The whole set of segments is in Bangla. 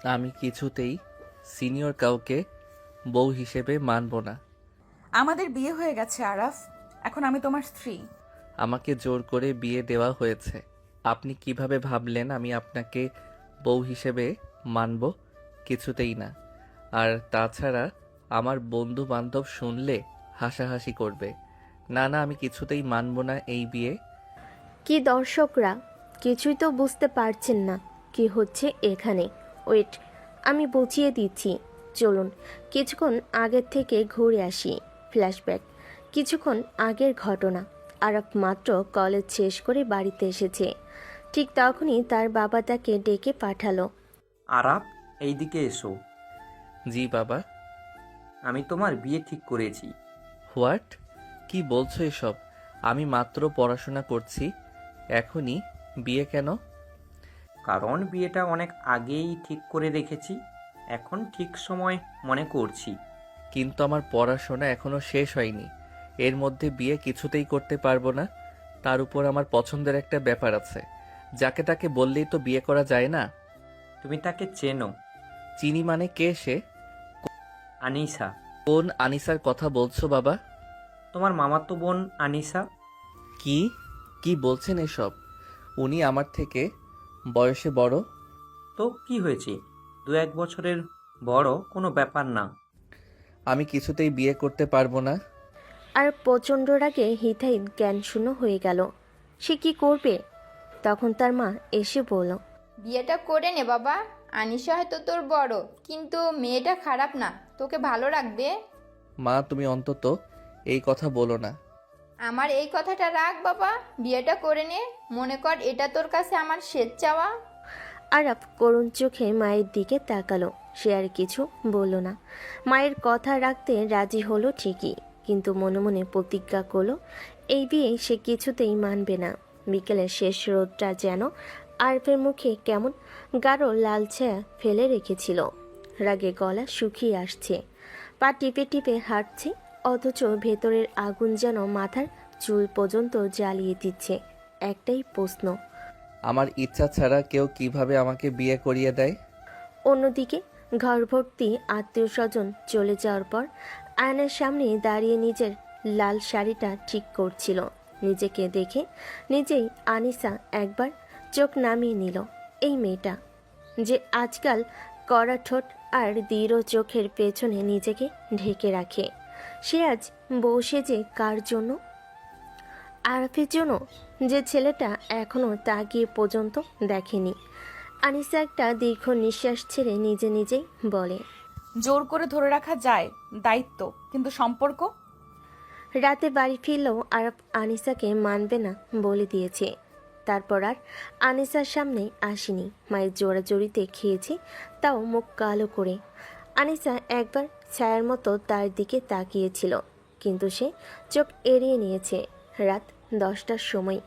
আমি কিছুতেই সিনিয়র কাউকে বউ হিসেবে মানব না। আমাদের বিয়ে হয়ে গেছে আরাফ, এখন আমি তোমার স্ত্রী। আমাকে জোর করে বিয়ে দেওয়া হয়েছে। আপনি কিভাবে ভাবলেন আমি আপনাকে বউ হিসেবে মানব? কিছুতেই না। আর তাছাড়া আমার বন্ধু বান্ধব শুনলে হাসাহাসি করবে। না না, আমি কিছুতেই মানব না এই বিয়ে। কি দর্শকরা কিছুই তো বুঝতে পারছেন না কি হচ্ছে এখানে। ওয়েট, আমি বুঝিয়ে দিচ্ছি। চলুন কিছুক্ষণ আগের থেকে ঘুরে আসি। ফ্ল্যাশব্যাক। কিছুক্ষণ আগের ঘটনা। আরাফ মাত্র কলেজ শেষ করে বাড়িতে এসেছে। ঠিক তখনই তার বাবা তাকে ডেকে পাঠালো। আরাপ, এইদিকে এসো। জি বাবা। আমি তোমার বিয়ে ঠিক করেছি। হোয়াট? কি বলছো এসব? আমি মাত্র পড়াশোনা করছি, এখনই বিয়ে কেন? কারণ বিয়েটা অনেক আগেই ঠিক করে রেখেছি, এখন ঠিক সময় মনে করছি। কিন্তু আমার পড়াশোনা এখনো শেষ হয়নি, এর মধ্যে বিয়ে কিছুতেই করতে পারবো না। তার উপর আমার পছন্দের একটা ব্যাপার আছে, যাকে তাকে বললেই তো বিয়ে করা যায় না। তুমি তাকে চেনো? চিনি মানে? কে সে? আনিসা। কোন আনিসার কথা বলছো বাবা? তোমার মামাতো বোন আনিসা। কি কি বলছেন এসব? উনি আমার থেকে বয়সে বড়। তো কি হয়েছে, 2-1 বছরের বড়, কোনো ব্যাপার না। আমি কিছুতেই বিয়ে করতে পারবো না। আর প্রচণ্ড রাগে হিতাহিত জ্ঞানশূন্য হয়ে গেল। সে কি করবে? তখন তার মা এসে বলল। বিয়েটা করে নে বাবা। আনিশা হয়তো তোর বড়, কিন্তু মেয়েটা খারাপ না, তোকে ভালো রাখবে। মা, তুমি অন্তত এই কথা বলো না। আমার এই কথাটা রাখ বাবা, বিয়েটা করে নে। মনে কর এটা তোর কাছে আমার শেষ চাওয়া। আরাফ করুণ চোখে মায়ের দিকে তাকালো। সে আর কিছু বলল না। মায়ের কথা রাখতে রাজি হলো ঠিকই, কিন্তু মনে মনে প্রতিজ্ঞা করলো এই বিয়ে সে কিছুতেই মানবে না। বিকেলের শেষ রোদটা যেন আরফের মুখে কেমন গাঢ় লাল ছায়া ফেলে রেখেছিল। রাগে গলা শুকিয়ে আসছে, পা টিপে টিপে হাঁটছে, অথচ ভেতরের আগুন যেন মাথার চুল পর্যন্ত জ্বালিয়ে দিচ্ছে। একটাই প্রশ্ন, আমার ইচ্ছা ছাড়া কেউ কিভাবে আমাকে বিয়ে করিয়ে দেয়? অন্যদিকে ঘর ভর্তি আত্মীয় স্বজন চলে যাওয়ার পর আয়নার সামনে দাঁড়িয়ে নিজের লাল শাড়িটা ঠিক করছিল। নিজেকে দেখে নিজেই আনিসা একবার চোখ নামিয়ে নিল। এই মেয়েটা যে আজকাল কড়া ঠোঁট আর দৃঢ় চোখের পেছনে নিজেকে ঢেকে রাখে, সে আজ বউ সেজে কার জন্য? আরাফের জন্য, যে ছেলেটা এখনো তাকিয়ে পর্যন্ত দেখেনি। আনিসা একটা দীর্ঘ নিঃশ্বাস ছেড়ে নিজে নিজেই বলে। জোর করে ধরে রাখা যায় দায়িত্ব, কিন্তু সম্পর্ক? রাতে বাড়ি ফিরলেও আরাফ আনিসাকে মানবে না বলে দিয়েছে। তারপর আর আনিসার সামনে আসেনি। মায়ের জোড়াজড়িতে খেয়েছে, তাও মুখ কালো করে। আনিসা একবার ছায়ার মতো তার দিকে তাকিয়েছিল, কিন্তু সে চোখ এড়িয়ে নিয়েছে। রাত 10টার সময়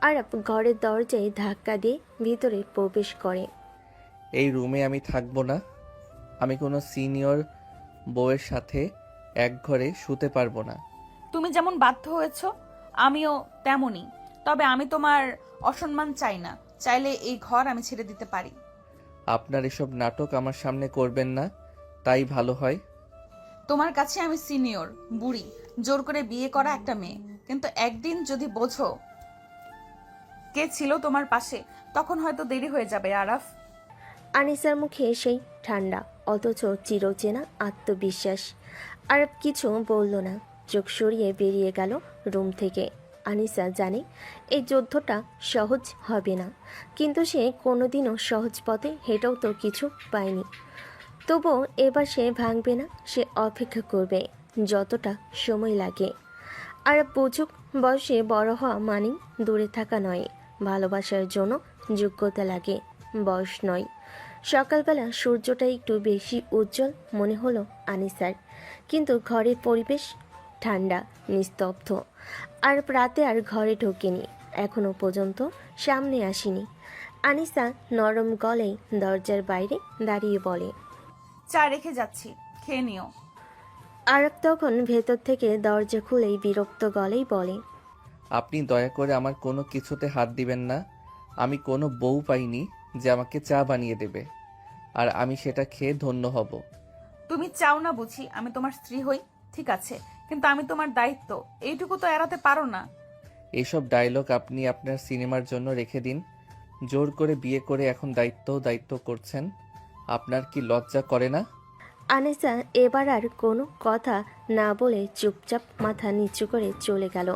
আরাফ ঘরের দরজায় ধাক্কা দিয়ে ভিতরে প্রবেশ করে। এই রুমে আমি থাকবো না। আমি কোনো সিনিয়র বউয়ের সাথে এক ঘরে শুতে পারবো না। তুমি যেমন বাধ্য হয়েছ, আমিও তেমনই। তবে আমি তোমার অসম্মান চাই না, চাইলে এই ঘর আমি ছেড়ে দিতে পারি। আপনার এসব নাটক আমার সামনে করবেন না, তাই ভালো হয়। তোমার কাছে আমি সিনিয়র, বুড়ি, জোর করে বিয়ে করা একটা মেয়ে। কিন্তু একদিন যদি বোঝো কে ছিল তোমার পাশে, তখন হয়তো দেরি হয়ে যাবে আরাফ। আনিসার মুখে সেই ঠান্ডা অথচ চিরচেনা আত্মবিশ্বাস। আরব কিছু বলল না, চোখ সরিয়ে বেরিয়ে গেল রুম থেকে। আনিসা জানে এই যুদ্ধটা সহজ হবে না, কিন্তু সে কোনোদিনও সহজ পথে হেঁটেও তো কিছু পায়নি। তবুও এবার সে ভাঙবে না, সে অপেক্ষা করবে যতটা সময় লাগে। আর বুঝুক, বয়সে বড় হওয়া মানেই দূরে থাকা নয়। ভালোবাসার জন্য যোগ্যতা লাগে, বয়স নয়। সকালবেলা সূর্যটা একটু বেশি উজ্জ্বল মনে হলো আনিসার, কিন্তু ঘরের পরিবেশ ঠান্ডা, নিস্তব্ধ। আর রাতে আর ঘরে ঢোকেনি, এখনো পর্যন্ত সামনে আসেনি। আনিসা নরম গলায় দরজার বাইরে দাঁড়িয়ে বলে। চা রেখে যাচ্ছি, খেয়ে নিও। আরব তখন ভেতর থেকে দরজা খুলেই বিরক্ত গলেই বলে। আপনি দয়া করে আমার কোনো কিছুতে হাত দিবেন না। আমি কোনো বউ পাইনি যে আমাকে চা বানিয়ে দেবে। আর আমি সেটা খেয়ে ধন্য হব। তুমি চাও না বুঝি আমি তোমার স্ত্রী হই? ঠিক আছে, কিন্তু আমি তোমার দায়িত্ব, এইটুকু তো এড়াতে পারো না। এইসব ডায়লগ আপনি আপনার সিনেমার জন্য রেখে দিন। জোর করে বিয়ে করে এখন দায়িত্ব করছেন। আপনার কি লজ্জা করে না? আনিসা এবার আর কোনো কথা না বলে চুপচাপ মাথা নিচু করে চলে গেল।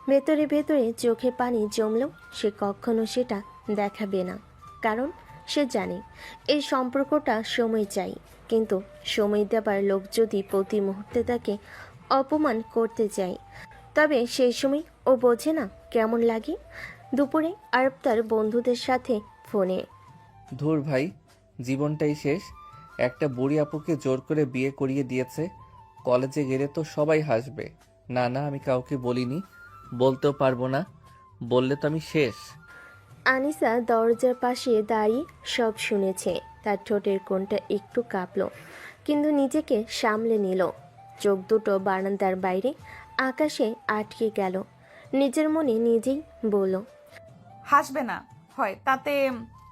ভেতরে ভেতরে চোখে পানি জমলেও সে কখনো সেটা দেখাবে না, কারণ সে জানে এই সম্পর্কটা সময় চাই, কিন্তু সময় দেবার লোক যদি প্রতি মুহূর্তে তাকে অপমান করতে চায়, তবে সেই সময় ও বোঝে না কেমন লাগে। দুপুরে আরব তার বন্ধুদের সাথে ফোনে। ধুর ভাই, জীবনটাই শেষ। একটা বুড়ি আপুকে জোর করে বিয়ে করিয়ে দিয়েছে। কলেজে গেলে তো সবাই হাসবে। না না, আমি কাউকে বলিনি, বলতেও পারবো না। বললে তো আমি শেষ। আনিসা দরজার পাশে দাঁড়িয়ে সব শুনেছে। তার ঠোঁটের কোণটা একটু কাঁপল, কিন্তু নিজেকে সামলে নিল। চোখ দুটো বারান্দার বাইরে আকাশে আটকে গেল। নিজের মনে নিজেই বলল, হাসবে না হয় তাতে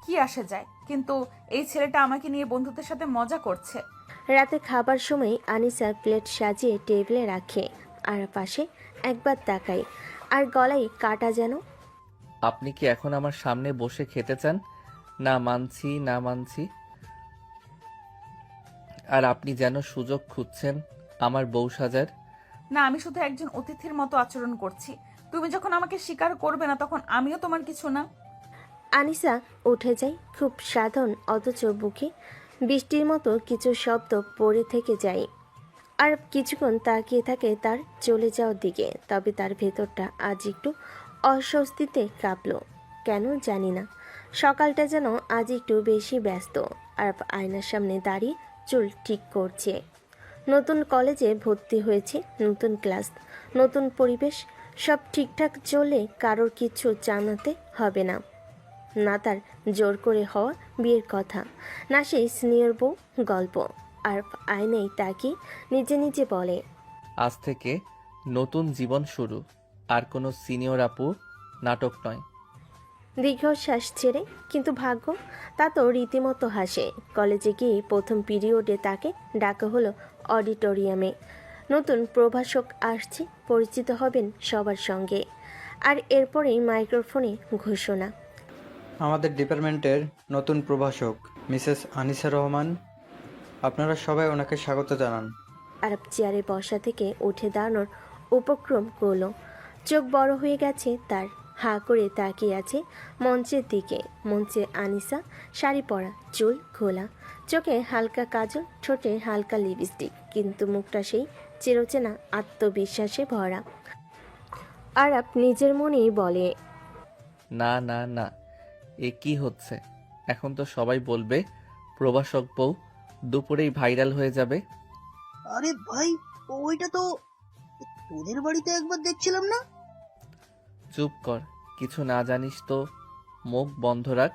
কি আসে যায়, কিন্তু এই ছেলেটা আমাকে নিয়ে বন্ধুদের সাথে মজা করছে। রাতে খাবার সময় আনিসা প্লেট সাজিয়ে টেবিলে রাখে, আর পাশে একবার তাকায়, আর গলায় কাটা যেন। আপনি কি এখন আমার সামনে বসে খেতে চান? না মানছি, না মানছি। আর আপনি যেন সুযোগ খুঁজছেন আমার বউ সাজার। না, আমি শুধু একজন অতিথির মতো আচরণ করছি। তুমি যখন আমাকে স্বীকার করবে না তখন আমিও তোমার কিছু না। আনিসা উঠে যায়, খুব সাধারণ, অথচ বুকে বৃষ্টির মতো কিছু শব্দ পড়ে থেকে যায়। আর কিছুক্ষণ তাকিয়ে থাকে তার চলে যাওয়ার দিকে, তবে তার ভেতরটা আজ একটু অস্বস্তিতে কাঁপল। কেন জানি না, সকালটা যেন আজ একটু বেশি ব্যস্ত। আর আয়নার সামনে দাঁড়িয়ে চুল ঠিক করছে। নতুন কলেজে ভর্তি হয়েছে, নতুন ক্লাস, নতুন পরিবেশ, সব ঠিকঠাক চলে কারোর কিছু জানাতে হবে না। না তার জোর করে হওয়া বিয়ের কথা, না সেই সিনিয়র বউ গল্প। আর আয়নায় তাকিয়ে নিজে নিজে বলে, আজ থেকে নতুন জীবন শুরু। আর কোনো সিনিয়র আপু নাটক নয়। দীর্ঘশ্বাস ছেড়ে, কিন্তু ভাগ্য তা তো রীতিমতো হাসে। কলেজে গিয়ে প্রথম পিরিয়ডে তাকে ডাকা হলো অডিটোরিয়ামে। নতুন প্রভাষক আসছে, পরিচিত হবেন সবার সঙ্গে। আর এরপরেই মাইক্রোফোনে ঘোষণা, আমাদের ডিপার্টমেন্টের নতুন প্রভাষক মিসেস আনিসা রহমান, আপনারা সবাই ওনাকে স্বাগত জানান। আরব চেয়ারে বসা থেকে উঠে দাঁড়ানোর উপক্রম করলো। চোখ বড় হয়ে গেছে তার, হাঁ করে তাকিয়ে আছে মঞ্চের দিকে। মঞ্চে আনিসা, শাড়ি পরা, চুল খোলা, চোখে হালকা কাজল, ঠোঁটে হালকা লিপস্টিক, কিন্তু মুখটা সেই চিরচেনা আত্মবিশ্বাসে ভরা। আরব নিজের মনেই বলে, না না না, এ কি হচ্ছে? এখন তো সবাই বলবে প্রভাষক বউ, দুপুরেই ভাইরাল হয়ে যাবে। আরে ভাই, ওইটা তো তোদের বাড়িতে একবার দেখছিলাম না? চুপ কর, কিছু না জানিস তো মুখ বন্ধ রাখ।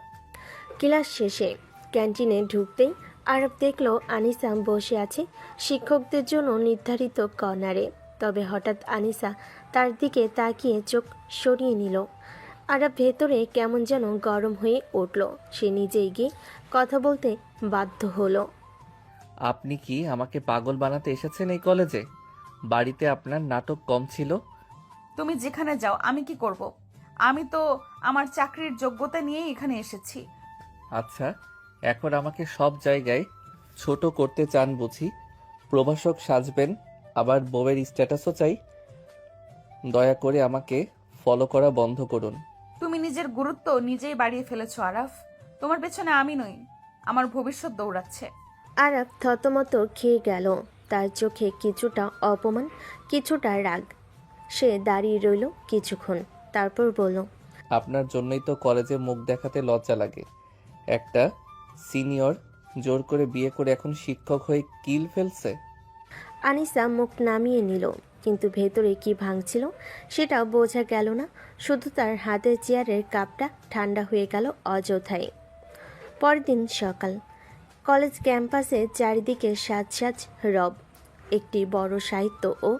ক্লাস শেষে ক্যান্টিনে ঢুকতেই আরব দেখলো আনিসা বসে আছে শিক্ষকদের জন্য নির্ধারিত কর্নারে। তবে হঠাৎ আনিসা তার দিকে তাকিয়ে চোখ সরিয়ে নিল। আরব ভেতরে কেমন যেন গরম হয়ে উঠল। সে নিজেই গিয়ে কথা বলতে বাধ্য হলো, আপনি কি আমাকে পাগল বানাতে এসেছেন এই কলেজে? বাড়িতে আপনার নাটক কম ছিল? তুমি যেখানে যাও আমি কি করব? আমি তো আমার চাকরির যোগ্যতা নিয়েই এখানে এসেছি। আচ্ছা, এখন আমাকে সব জায়গায় ছোট করতে চান বুঝি? প্রভাষক সাজবেন, আবার বউয়ের স্ট্যাটাসও চাই? দয়া করে আমাকে ফলো করা বন্ধ করুন। তুমি নিজের গুরুত্ব নিজেই বাড়িয়ে ফেলেছো আরাফ। তোমার পেছনে আমি নই, আমার ভবিষ্যৎ দৌড়াচ্ছে। আরব থতমত খেয়ে গেল। তার চোখে কিছুটা অপমান, কিছুটা রাগ। সে দাঁড়িয়ে রইল কিছুক্ষণ, তারপর বলল, আপনার জন্যই তো কলেজে মুখ দেখাতে লজ্জা লাগে। একটা সিনিয়র জোর করে বিয়ে করে এখন শিক্ষক হয়ে কিল ফেলছে। আনিসা মুখ নামিয়ে নিল, কিন্তু ভেতরে কি ভাঙছিল সেটা বোঝা গেল না। শুধু তার হাতের চেয়ারের কাপটা ঠান্ডা হয়ে গেল অযথায়। পরদিন সকাল, কলেজ ক্যাম্পাসে চারিদিকে সাজ সাজ রব। একটি বড় সাহিত্য ও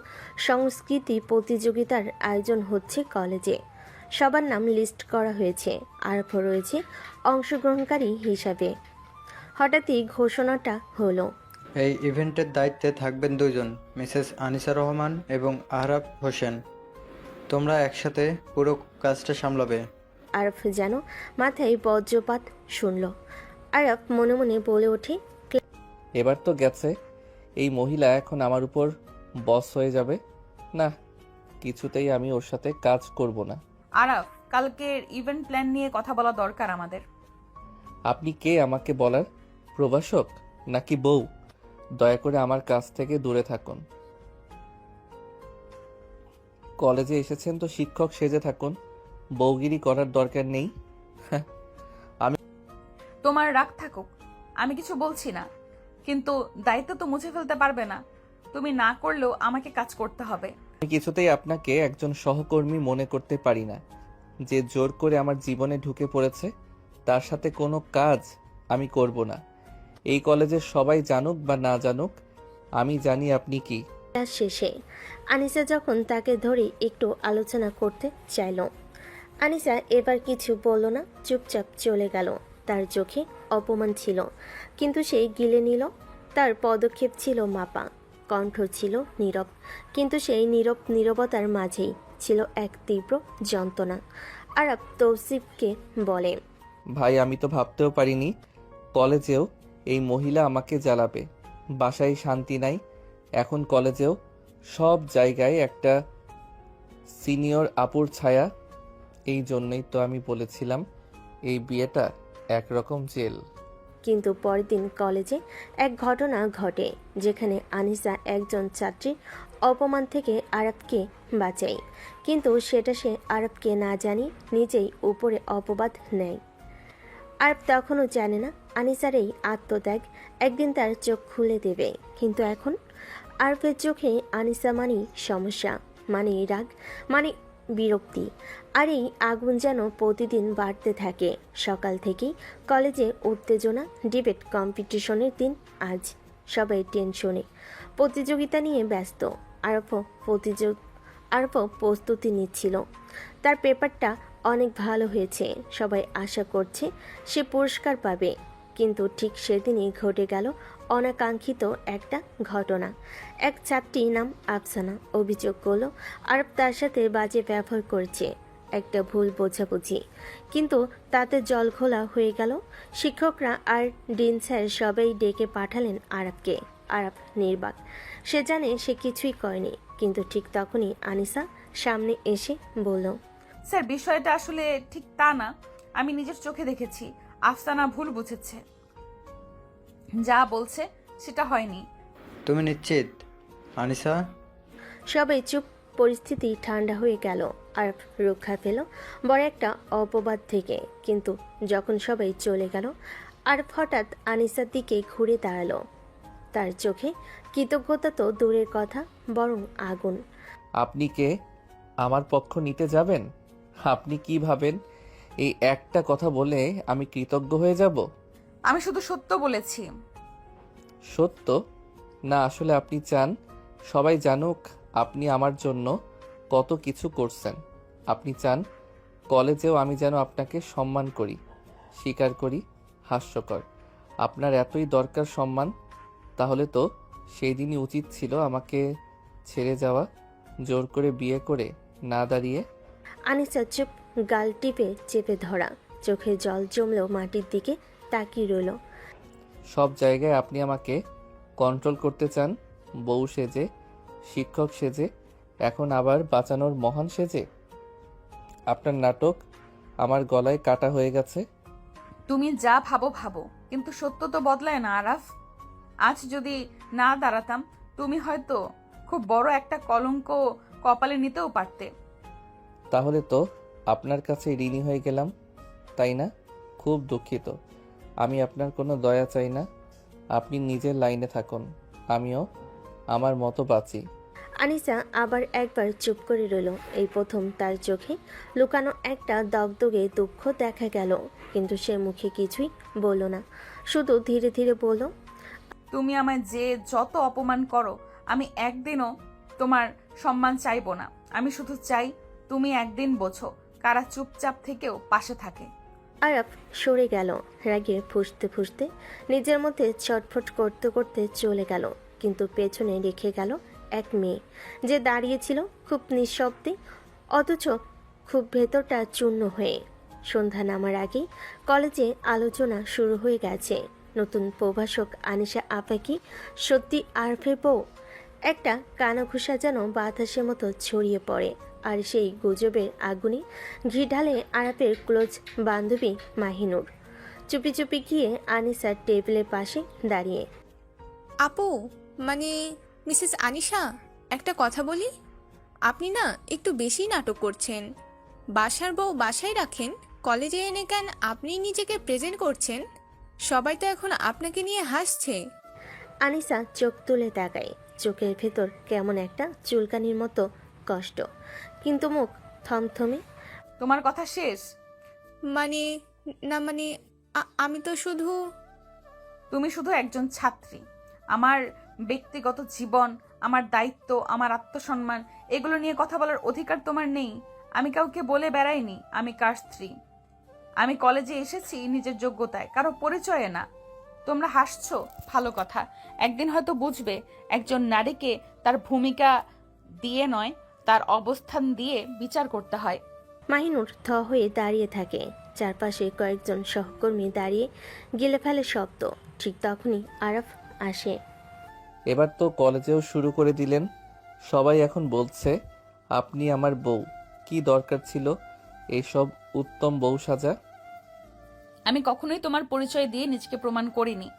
সংস্কৃতি প্রতিযোগিতার আয়োজন হচ্ছে কলেজে। সবার নাম লিস্ট করা হয়েছে, আর রয়েছে অংশগ্রহণকারী হিসাবে। হঠাৎই ঘোষণাটা হলো। এই ইভেন্টের দায়িত্বে থাকবেন দুজন, মিসেস আনিসা রহমান এবং আহরাব হোসেন। তোমরা একসাথে পুরো কাজটা সামলাবে। আরফ যেন মাথায় বজ্রপাত শুনল। আরফ মনে মনে বলে ওঠে, এবার তো গেছে, এই মহিলা এখন আমার উপর বস হয়ে যাবে। না, কিছুতেই আমি ওর সাথে কাজ করব না। আরাফ, কালকের ইভেন্ট প্ল্যান নিয়ে কথা বলা দরকার আমাদের। আপনি কে আমাকে বলার? প্রভাষক নাকি বউ? দয়া করে আমার কাছ থেকে দূরে থাকুন। কলেজে এসেছেন তো শিক্ষক সেজে থাকুন, বউগিরি করার দরকার নেই। তোমার রাগ থাকুক, আমি কিছু বলছি না, কিন্তু দায়িত্ব তো মুছে ফেলতে পারবে না। তুমি না করলেও আমাকে কাজ করতে হবে। আমি কিছুতেই আপনাকে একজন সহকর্মী মনে করতে পারি না। যে জোর করে আমার জীবনে ঢুকে পড়েছে তার সাথে কোনো কাজ আমি করব না। এই কলেজের সবাই জানুক বা না জানুক, আমি জানি আপনি কি। তার শেষে আনিসা যখন তাকে ধরে একটু আলোচনা করতে চাইল, আনিসা এবার কিছু বলল না, চুপচাপ চলে গেল। তার চোখে অপমান ছিল, কিন্তু সে গিলে নিল। তার পদক্ষেপ ছিল মাপা, কণ্ঠ ছিল নীরব, কিন্তু সেই নীরবতার মাঝেই ছিল এক তীব্র যন্ত্রণা। আরব তৌসিফকে বলে, ভাই, আমি তো ভাবতেও পারিনি কলেজেও এই মহিলা আমাকে জ্বালাবে। বাসায় শান্তি নাই, এখন কলেজেও সব জায়গায় একটা সিনিয়র আপুর ছায়া। এই জন্যই তো আমি বলেছিলাম এই বিয়েটা একরকম জেল। কিন্তু পরের দিন কলেজে এক ঘটনা ঘটে, যেখানে আনিসা একজন ছাত্রীর অপমান থেকে আরবকে বাঁচায়, কিন্তু সেটা সে আরবকে না জানি নিজেই উপরে অপবাদ নেয়। আরব তখনও জানে না আনিসার এই আত্মত্যাগ একদিন তার চোখ খুলে দেবে। কিন্তু এখন আরবের চোখে আনিসা মানেই সমস্যা, মানে রাগ, মানে বিরক্তি। আর এই আগুন যেন প্রতিদিন বাড়তে থাকে। সকাল থেকেই কলেজে উত্তেজনা, ডিবেট কম্পিটিশনের দিন আজ। সবাই টেনশনে, প্রতিযোগিতা নিয়ে ব্যস্ত। আরবও প্রস্তুতি নিচ্ছিল। তার পেপারটা অনেক ভালো হয়েছে, সবাই আশা করছে সে পুরস্কার পাবে। কিন্তু ঠিক সেদিনই ঘটে গেল অনাকাঙ্ক্ষিত একটা ঘটনা। এক ছাত্রী নাম আফসানা অভিযোগ করল আরব তার সাথে বাজে ব্যবহার করেছে। একটা ভুল বোঝাবুঝি, কিন্তু তাতে জল ঘোলা হয়ে গেল। শিক্ষকরা আর ডিন স্যার সবাই ডেকে পাঠালেন আরবকে। আরব নির্বাক, সে জানে সে কিছুই করেনি। কিন্তু ঠিক তখনই আনিসা সামনে এসে বলল, স্যার, বিষয়টা আসলে ঠিক তা না। আমি নিজের চোখে দেখেছি আফসানা ভুল বুঝেছে, যা বলছে সেটা হয়নি। তুমি নিশ্চিত আনিসা? সবাই চুপ। পরিস্থিতি ঠান্ডা হয়ে গেল। আরব রক্ষা পেল বড় একটা অপবাদ থেকে। কিন্তু যখন সবাই চলে গেল, আরব হঠাৎ আনিসার দিকে ঘুরে দাঁড়ালো। তার চোখে কৃতজ্ঞতা তো দূরের কথা, বরং আগুন। আপনি কে আমার পক্ষ নিতে যাবেন? আপনি কি ভাবেন এই একটা কথা বলে আমি কৃতজ্ঞ হয়ে যাব? আমি শুধু সত্য বলেছি। সত্য না, আসলে আপনি চান সবাই জানুক আপনি আমার জন্য কত কিছু করছেন। আপনি চান কলেজেও আমি যেন আপনাকে সম্মান করি, স্বীকার করি। হাস্যকর। আপনার এতই দরকার সম্মান, তাহলে তো সেই দিনই উচিত ছিল আমাকে ছেড়ে যাওয়া, জোর করে বিয়ে করে না দাঁড়িয়ে। আনিসা চুপ, গাল টিপে চেপে ধরা, চোখে জল জমলেও মাটির দিকে তাকিয়ে রইল। সব জায়গায় আপনি আমাকে কন্ট্রোল করতে চান, বউ সেজে, শিক্ষক সেজে, এখন আবার বাঁচানোর মহান সেজে। আপনার নাটক আমার গলায় কাটা হয়ে গেছে। তুমি যা ভাবো ভাবো, কিন্তু সত্য তো বদলায় না আরাফ। আজ যদি না দাঁড়াতাম, তুমি হয়তো খুব বড় একটা কলঙ্ক কপালে নিতেও পারতে। তাহলে তো আপনার কাছে ঋণী হয়ে গেলাম, তাই না? খুব দুঃখিত। আমি আপনার কোনো দয়া চাই না। আপনি নিজের লাইনে থাকুন, আমিও আমার মতো বাঁচি। আনিসা আবার একবার চুপ করে রইল। এই প্রথম তার চোখে লুকানো একটা দগদগে দুঃখ দেখা গেল, কিন্তু সে মুখে কিছুই বলল না, শুধু ধীরে ধীরে বলল, তুমি আমায় যে যত অপমান করো, আমি একদিনও তোমার সম্মান চাইবো না। আমি শুধু চাই তুমি একদিন বোঝো কারা চুপচাপ থেকেও পাশে থাকে। আরাফ সরে গেল, রাগে ফুঁসতে ফুঁসতে নিজের মধ্যে ছটফট করতে করতে চলে গেল, কিন্তু পেছনে রেখে গেল এক মেয়ে যে দাঁড়িয়েছিল খুব নিঃশব্দে, অথচ খুব ভেতরটা চূর্ণ হয়ে। সন্ধ্যা নামার আগেই কলেজে আলোচনা শুরু হয়ে গেছে। নতুন প্রভাষক আনিশা আপা কি সত্যি আরফের বউ? একটা কানাঘুষা যেন বাতাসের মতো ছড়িয়ে পড়ে, আর সেই গুজবের আগুনে ঘি ঢালে আরাফের ক্লোজ বান্ধবী মাহিনুর। চুপি চুপি গিয়ে আনিসার টেবিলের পাশে দাঁড়িয়ে। আপু, মানে মিসেস আনিশা, একটা কথা বলি। আপনি না একটু বেশি নাটক করছেন। বাসার বউ বাসায় রাখেন, কলেজে এনে কেন আপনি নিজেকে প্রেজেন্ট করছেন? সবাই তো এখন আপনাকে নিয়ে হাসছে। আনিসা চোখ তুলে তাকায়, চোখের ভেতর কেমন একটা চুলকানির মতো কষ্ট, কিন্তু মুখ থমথমে। তোমার কথা শেষ? মানে না, মানে আমি তো শুধু। তুমি শুধু একজন ছাত্রী। আমার ব্যক্তিগত জীবন, আমার দায়িত্ব, আমার আত্মসম্মান, এগুলো নিয়ে কথা বলার অধিকার তোমার নেই। আমি কাউকে বলে বেড়াইনি আমি কার স্ত্রী। আমি কলেজে এসেছি নিজের যোগ্যতায়, কারো পরিচয়ে না। তোমরা হাসছো, ভালো কথা। একদিন হয়তো বুঝবে একজন নারীকে তার ভূমিকা দিয়ে নয়, তার অবস্থান দিয়ে বিচার করতে হয়। মাহিনুর থ হয়ে দাঁড়িয়ে থাকে, চারপাশে কয়েকজন সহকর্মী দাঁড়িয়ে গিলে ফেলে শব্দ। ঠিক তখনই আরাফ আসে। এবার তো কলেজেও শুরু করে দিলেন। সবাই এখন বলছে আপনি আমার বউ। কি দরকার ছিল এইসব উত্তম বউ সাজা? আমি কখনোই তোমার পরিচয় দিয়ে নিজেকে প্রমাণ করিনি।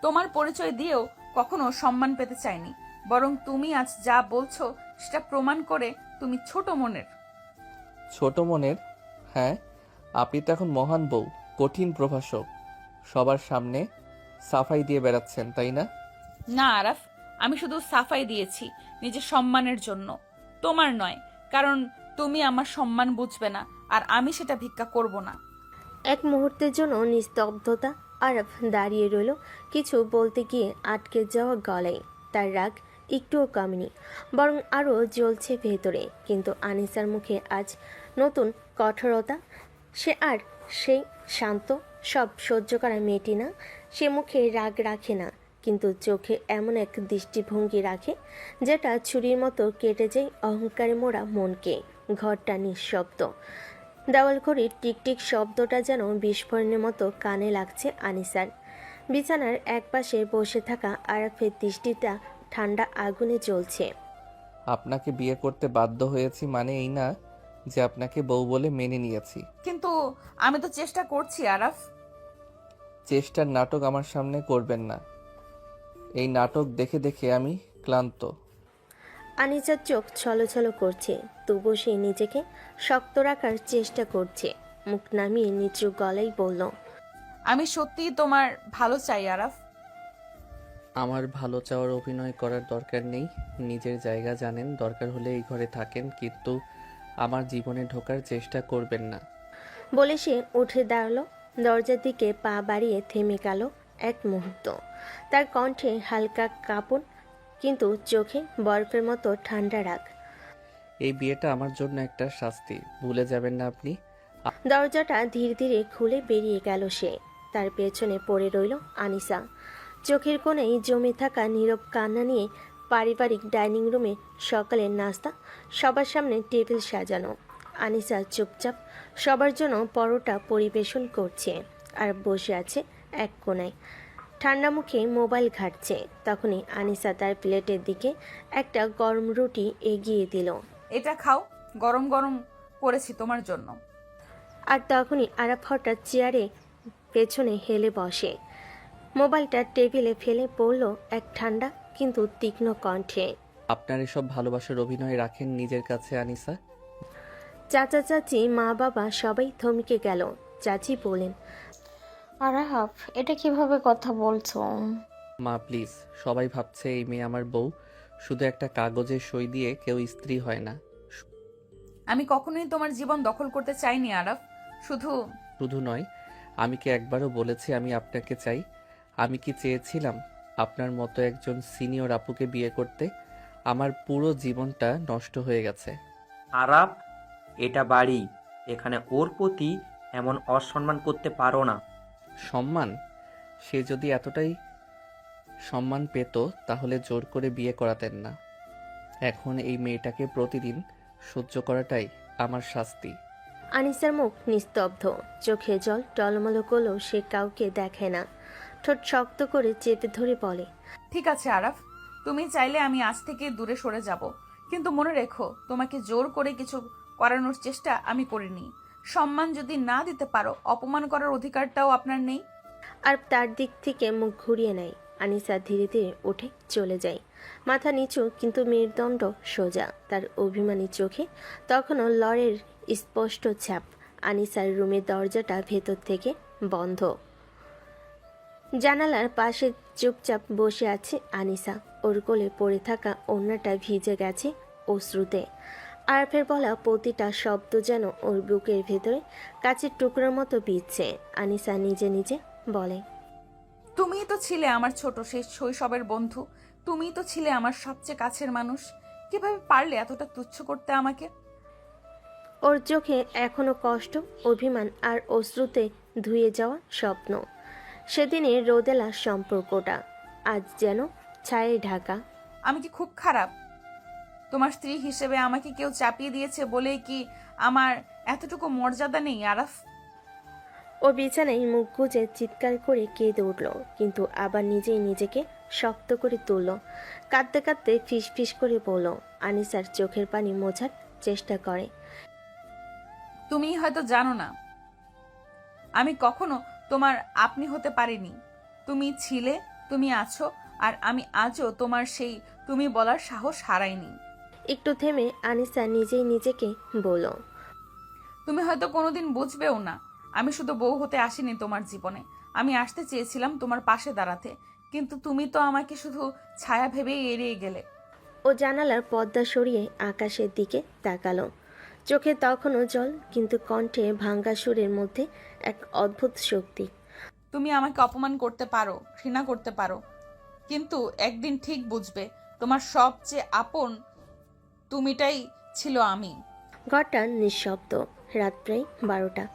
তোমার পরিচয় দিয়েও কখনো সম্মান পেতে চাইনি। বরং তুমি আজ যা বলছো সেটা প্রমাণ করে তুমি ছোট মনের। ছোট মনের? হ্যাঁ, আপনি তো এখন মহান বউ, কঠিন প্রভাষক। সবার সামনে সাফাই দিয়ে বেড়াচ্ছেন, তাই না? না আরাফ, আমি শুধু সাফাই দিয়েছি নিজের সম্মানের জন্য, তোমার নয়। কারণ তুমি আমার সম্মান বুঝবে না, আর আমি সেটা ভিক্ষা করব না। এক মুহূর্তের জন্য নিস্তব্ধতা। আরব দাঁড়িয়ে রইল, কিছু বলতে গিয়ে আটকে যাওয়া গলায়। তার রাগ একটুও কমেনি, বরং আরও জ্বলছে ভেতরে। কিন্তু আনিসার মুখে আজ নতুন কঠোরতা। সে আর সেই শান্ত, সব সহ্য করা মেয়েটি না। সে মুখে রাগ রাখে না, কিন্তু চোখে এমন এক দৃষ্টিভঙ্গি রাখে যেটা ছুরির মতো কেটে যায় অহংকারে মোড়া মনকে। ঘরটা নিঃশব্দ, দেওয়াল ঘড়ির টিকটিক শব্দটা যেন বিস্ফোরণের মতো কানে লাগছে আনিসার। বিছানার একপাশে বসে থাকা আরাফের দৃষ্টিটা ঠান্ডা আগুনে জ্বলছে। আপনাকে বিয়ে করতে বাধ্য হয়েছি মানে এই না যে আপনাকে বউ বলে মেনে নিয়েছি। কিন্তু আমি তো চেষ্টা করছি আরাফ। চেষ্টার নাটক আমার সামনে করবেন না। এই নাটক দেখে দেখে আমি ক্লান্ত। আনিসার চোখ ছলছল করছে, তবু সে নিজেকে শক্ত রাখার চেষ্টা করছে। মুখ নামিয়ে নিচু গলায় বলল, আমি সত্যিই তোমার ভালো চাই আরাফ। আমার ভালো চাওয়ার অভিনয় করার দরকার নেই। নিজের জায়গা জানেন, দরকার হলে এই ঘরে থাকেন, কিন্তু আমার জীবনে ঢোকার চেষ্টা করবেন না। বলে সে উঠে দাঁড়ালো। দরজার দিকে পা বাড়িয়ে থেমে গেল এক মুহূর্ত। তার কণ্ঠে হালকা কাঁপন, কিন্তু চোখে বরফের মতো ঠান্ডা রাগ। এই বিয়েটা আমার জন্য একটা শাস্তি, ভুলে যাবেন না আপনি। দরজাটা ধীরে ধীরে খুলে বেরিয়ে গেল সে। তার পেছনে পড়ে রইল আনিসা, চোখের কোণেই জমে থাকা নীরব কান্না নিয়ে। পারিবারিক ডাইনিং রুমে সকালের নাস্তা, সবার সামনে টেবিল সাজানো। আনিসা চুপচাপ সবার জন্য পরোটা পরিবেশন করছে, আর বসে আছে এক কোণায় ঠান্ডা মুখে মোবাইল ঘাঁটছে। তখনই আনিসা তার প্লেটের দিকে একটা গরম রুটি এগিয়ে দিল। এটা খাও, গরম গরম করেছি তোমার জন্য। আর তখনই আরাফ হঠাৎ চেয়ারে পেছনে হেলে বসে, মোবাইলটা টেবিলে ফেলে পড়ল এক ঠান্ডা কিন্তু তীক্ষ্ণ কণ্ঠে, আপনার এসব ভালোবাসার অভিনয় রাখেন নিজের কাছে আনিসা। চাচা চাচি মা বাবা সবাই থমকে গেল। চাচি বলেন, আরাফ, এটা কিভাবে কথা বলছো? মা প্লিজ, সবাই ভাবছে এই মেয়ে আমার বউ। শুধু একটা কাগজে সই দিয়ে কেউ স্ত্রী হয় না। আমি কখনোই তোমার জীবন দখল করতে চাইনি আরাফ। শুধু নয়, আমি কি একবারও বলেছি আমি আপনাকে চাই? আমি কি চেয়েছিলাম আপনার মতো একজন সিনিয়র আপুকে বিয়ে করতে? আমার পুরো জীবনটা নষ্ট হয়ে গেছে। আরাপ, এটা বাড়ি, এখানে ওর প্রতি এমন অসম্মান করতে পারো না। সম্মান? সে যদি এতটাই সম্মান পেত তাহলে জোর করে বিয়ে করাতেন না। এখন এই মেয়েটাকে প্রতিদিন সহ্য করাটাই আমার শাস্তি। আনিসার মুখ নিস্তব্ধ, চোখে জল টলমল করলেও সে কাউকে দেখে না। ঠোঁট শক্ত করে চেপে ধরে বলে, ঠিক আছে আরাফ, তুমি চাইলে আমি আজ থেকে দূরে সরে যাব, কিন্তু মনে রেখো তোমাকে জোর করে কিছু করানোর চেষ্টা আমি করিনি। সম্মান যদি না দিতে পারো, অপমান করার অধিকারটাও আপনার নেই। আর তার দিক থেকে মুখ ঘুরিয়ে নেয়। আনিসা ধীরে ধীরে উঠে চলে যায়, মাথা নিচু কিন্তু মেরুদণ্ড সোজা। তার অভিমানী চোখে তখনও লড়ের স্পষ্ট ছাপ। আনিসার রুমের দরজাটা ভেতর থেকে বন্ধ। জানালার পাশে চুপচাপ বসে আছে আনিসা। ওর কোলে পড়ে থাকা ওড়নাটা ভিজে গেছে অশ্রুতে। আরফের বলা প্রতিটা শব্দ যেন ওর বুকের ভেতরে কাচের টুকরোর মতো বিচ্ছে। আনিসা নিজে নিজে বলে, তুমিই তো ছিলে আমার ছোট সেই শৈশবের বন্ধু, তুমিই তো ছিলে আমার সবচেয়ে কাছের মানুষ। কিভাবে পারলে এতটা তুচ্ছ করতে আমাকে? ওর চোখে এখনো কষ্ট, অভিমান আর অশ্রুতে ধুয়ে যাওয়া স্বপ্ন। সেদিনের রোদেলা সম্পর্কটা আজ যেন ছায়ে ঢাকা। আমি কি খুব খারাপ? তোমার স্ত্রী হিসেবে আমাকে কেউ চাপিয়ে দিয়েছে বলেই কি আমার এতটুকু মর্যাদা নেই আরাফ? ও বিছানায় মুখ গুজে চিৎকার করে কেঁদে উঠল, কিন্তু আবার নিজেই নিজেকে শক্ত করে তুলল। কাঁদতে কাঁদতে ফিস ফিস করে বলল। আনিসার চোখের পানি মোছার চেষ্টা করে। তুমি হয়তো জানো না, আমি কখনো তোমার আপনি হতে পারিনি। তুমি ছিলে, তুমি আছো, আর আমি আজও তোমার সেই তুমি বলার সাহস হারাইনি। একটু থেমে আনিসা নিজেই নিজেকে বলল, তুমি হয়তো কোনোদিন বুঝবেও না। আমি শুধু বউ হতে আসিনি তোমার জীবনে, আমি আসতে চেয়েছিলাম তোমার পাশে দাঁড়াতে, কিন্তু তুমি তো আমাকে শুধু ছায়া ভেবেই এড়িয়ে গেলে। ও জানালার পর্দা সরিয়ে আকাশের দিকে তাকালো। চোখে তখনও জল, কিন্তু কণ্ঠে ভাঙ্গা সুরের মধ্যে এক অদ্ভুত শক্তি। তুমি আমাকে অপমান করতে পারো, ঘৃণা করতে পারো, কিন্তু একদিন ঠিক বুঝবে তোমার সবচেয়ে আপন তুমিটাই ছিল আমি। ঘরটা নিঃশব্দ। রাত প্রায় 12টা।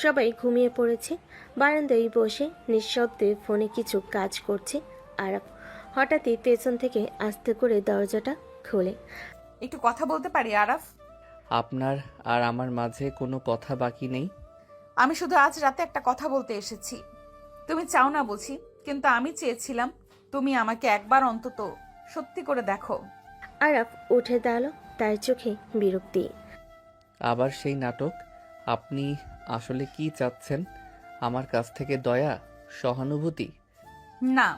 সবাই ঘুমিয়ে পড়েছে। বারান্দায় বসে নিঃশব্দে ফোনে কিছু কাজ করছে আরাফ। হঠাৎই পেছন থেকে আস্তে করে দরজাটা খোলে। একটু কথা বলতে পারি আরাফ? আপনার আর আমার মাঝে কোনো কথা বাকি নেই। আমি শুধু আজ রাতে একটা কথা বলতে এসেছি। তুমি চাও না বুঝি, কিন্তু আমি চেয়েছিলাম তুমি আমাকে একবার অন্তত সত্যি করে দেখো। আরাফ উঠে দাঁড়ালো, তার চোখে বিরক্তি। আবার সেই নাটক? আপনি আসলে কি চাচ্ছেন আমার কাছ থেকে? দয়া, সহানুভূতি? না,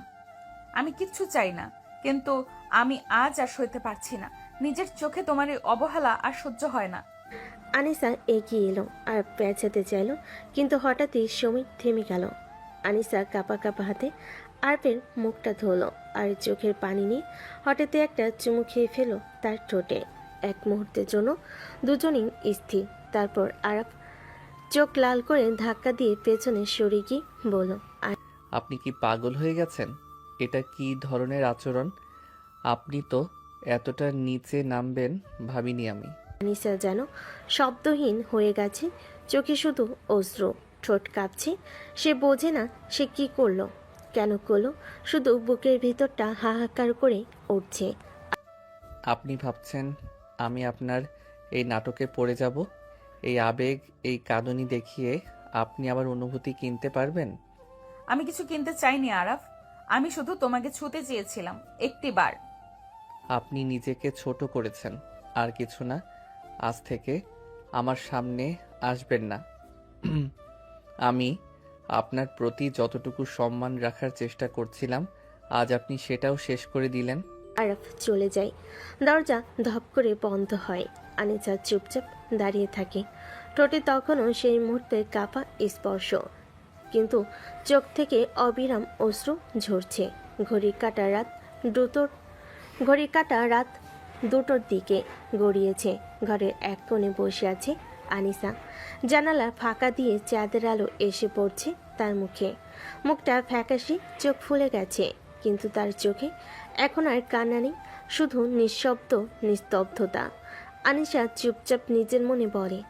আমি কিচ্ছু চাই না, কিন্তু আমি আজ আর সইতে পারছি না। নিজের চোখে তোমার এই অবহেলা আর সহ্য হয় না। আনিসা এগিয়ে এলো আর পেঁচাতে চাইল, কিন্তু হঠাৎই সময় থেমে গেল। আনিসা কাঁপা কাঁপা হাতে আরফের মুখটা ধরল আর চোখের পানি নিয়ে হঠাৎই একটা চুমু খেয়ে ফেলো তার ঠোঁটে। এক মুহূর্তের জন্য দুজনেই স্থির। তারপর আরফ চোখ লাল করে ধাক্কা দিয়ে পেছনে সরে গিয়ে বলল, আপনি কি পাগল হয়ে গেছেন? এটা কি ধরনের আচরণ? আপনি তো এতটা নিচে নামবেন ভাবিনি আমি। আনিসা যেন শব্দহীন হয়ে গেছে, চোখে শুধু অশ্রু, ঠোঁট কাঁপছে। সে বোঝে না সে কি করলো, কেন করলো, শুধু বুকের ভিতরটা হাহাকার করে উঠছে। আপনি ভাবছেন আমি আপনার এই নাটকে পড়ে যাব? এই আবেগ, এই কাঁদুনি দেখিয়ে আপনি আবার অনুভূতি কিনতে পারবেন? আমি কিছু কিনতে চাইনি আরাফ, আমি শুধু তোমাকে ছুতে চেয়েছিলাম একটিবার। আপনি নিজেকে ছোট করেছেন, আর কিছু না। আজ থেকে আমার সামনে আসবেন না। আমি আপনার প্রতি যতটুকু সম্মান রাখার চেষ্টা করছিলাম, আজ আপনি সেটাও শেষ করে দিলেন। আরাফ চলে যায়। দরজা ধপ করে বন্ধ হয়। আনিসা চুপচাপ দাঁড়িয়ে থাকে। ঠোঁটে তখনও সেই মুহূর্তে কাঁপা স্পর্শ, কিন্তু চোখ থেকে অবিরাম অশ্রু ঝরছে। ঘড়ির কাঁটা রাত 2টোর দিকে গড়িয়েছে। ঘরের এক কোণে বসে আছে আনিসা। জানালা ফাঁকা দিয়ে চাঁদের আলো এসে পড়ছে তার মুখে। মুখটা ফ্যাকাশে, চোখ ফুলে গেছে, কিন্তু তার চোখে এখন আর কান্না নেই, শুধু নিঃশব্দ নিস্তব্ধতা। আনিসা চুপচাপ নিজের মনে বলে,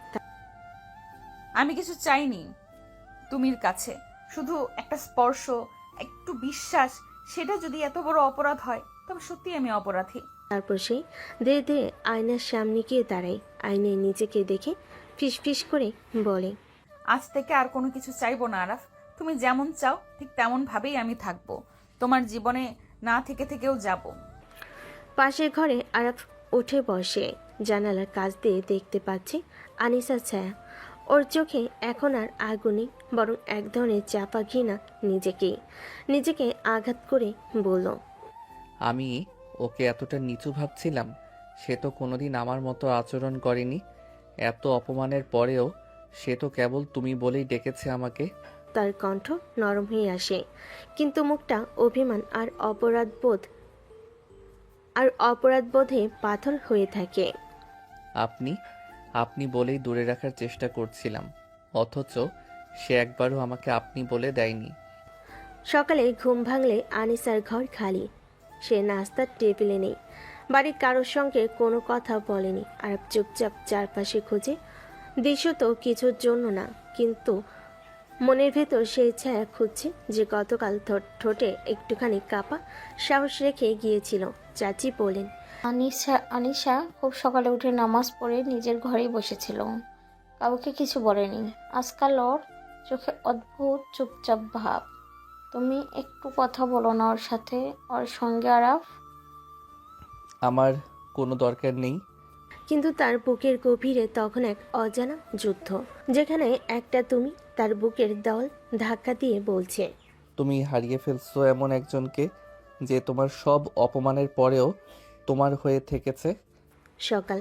আমি কিছু চাইনি, তুমির কাছে। শুধু একটা স্পর্শ, একটু বিশ্বাস, সেটা যদি এত বড় অপরাধ হয় তবে সত্যি আমি অপরাধী। তারপর সে ধীরে ধীরে আয়নার সামনে গিয়ে দাঁড়ায়। আয়নায় নিজেকে দেখে ফিসফিস করে বলে, আজ থেকে আর কোনো কিছু চাইবো না আরাফ। তুমি যেমন চাও ঠিক তেমন ভাবেই আমি থাকবো। তোমার জীবনে না থেকে থেকেও যাব। পাশের ঘরে আরাফ উঠে বসে। জানালার কাছ দিয়ে দেখতে পাচ্ছে আনিসার ছায়া। ওর চোখে এখন আর আগুনে, বরং এক ধরনের চাপা ঘৃণা। নিজেকে আঘাত করে বলল, আমি ওকে এতটা নিচু ভাবছিলাম। সে তো কোনোদিন আমার মতো আচরণ করেনি। এত অপমানের পরেও সে তো কেবল তুমি বলেই ডেকেছে আমাকে। তার কণ্ঠ নরম হয়ে আসে, কিন্তু মুখটা অভিমান আর অপরাধবোধে পাথর হয়ে থাকে। আপনি বলেই দূরে রাখার চেষ্টা করছিলাম, অথচ সে একবারও আমাকে আপনি বলে দেয়নি। সকালে ঘুম ভাঙলে আনিসার ঘর খালি। সে নাস্তার টেবিলে নেই। বাড়ির কারোর সঙ্গে কোনো কথা বলেনি। আর চুপচাপ চারপাশে খুঁজে, দৃশ্যত কিছুর জন্য না, কিন্তু মনের ভেতর সেই ছায়া খুঁজছে যে গতকাল ঠোঁটে একটুখানি কাপা সাহস রেখে গিয়েছিল। চাচি বলেন, আনিশা খুব সকালে উঠে নামাজ পড়ে নিজের ঘরেই বসেছিল, কাউকে কিছু বলেনি। আজকাল ওর চোখে অদ্ভুত চুপচাপ ভাব। তুমি একটু কথা বলো না ওর সাথে, ওর সঙ্গে আরাফ। আমার কোনো দরকার নেই। কিন্তু তার বুকের গভীরে তখন এক অজানা যুদ্ধ, যেখানে একটা তুমি তার বুকের দল ধাক্কা দিয়ে বলছে, তুমি হারিয়ে ফেলছো এমন একজনকে যে তোমার সব অপমানের পরেও তোমার হয়ে থেকেছে। সকাল।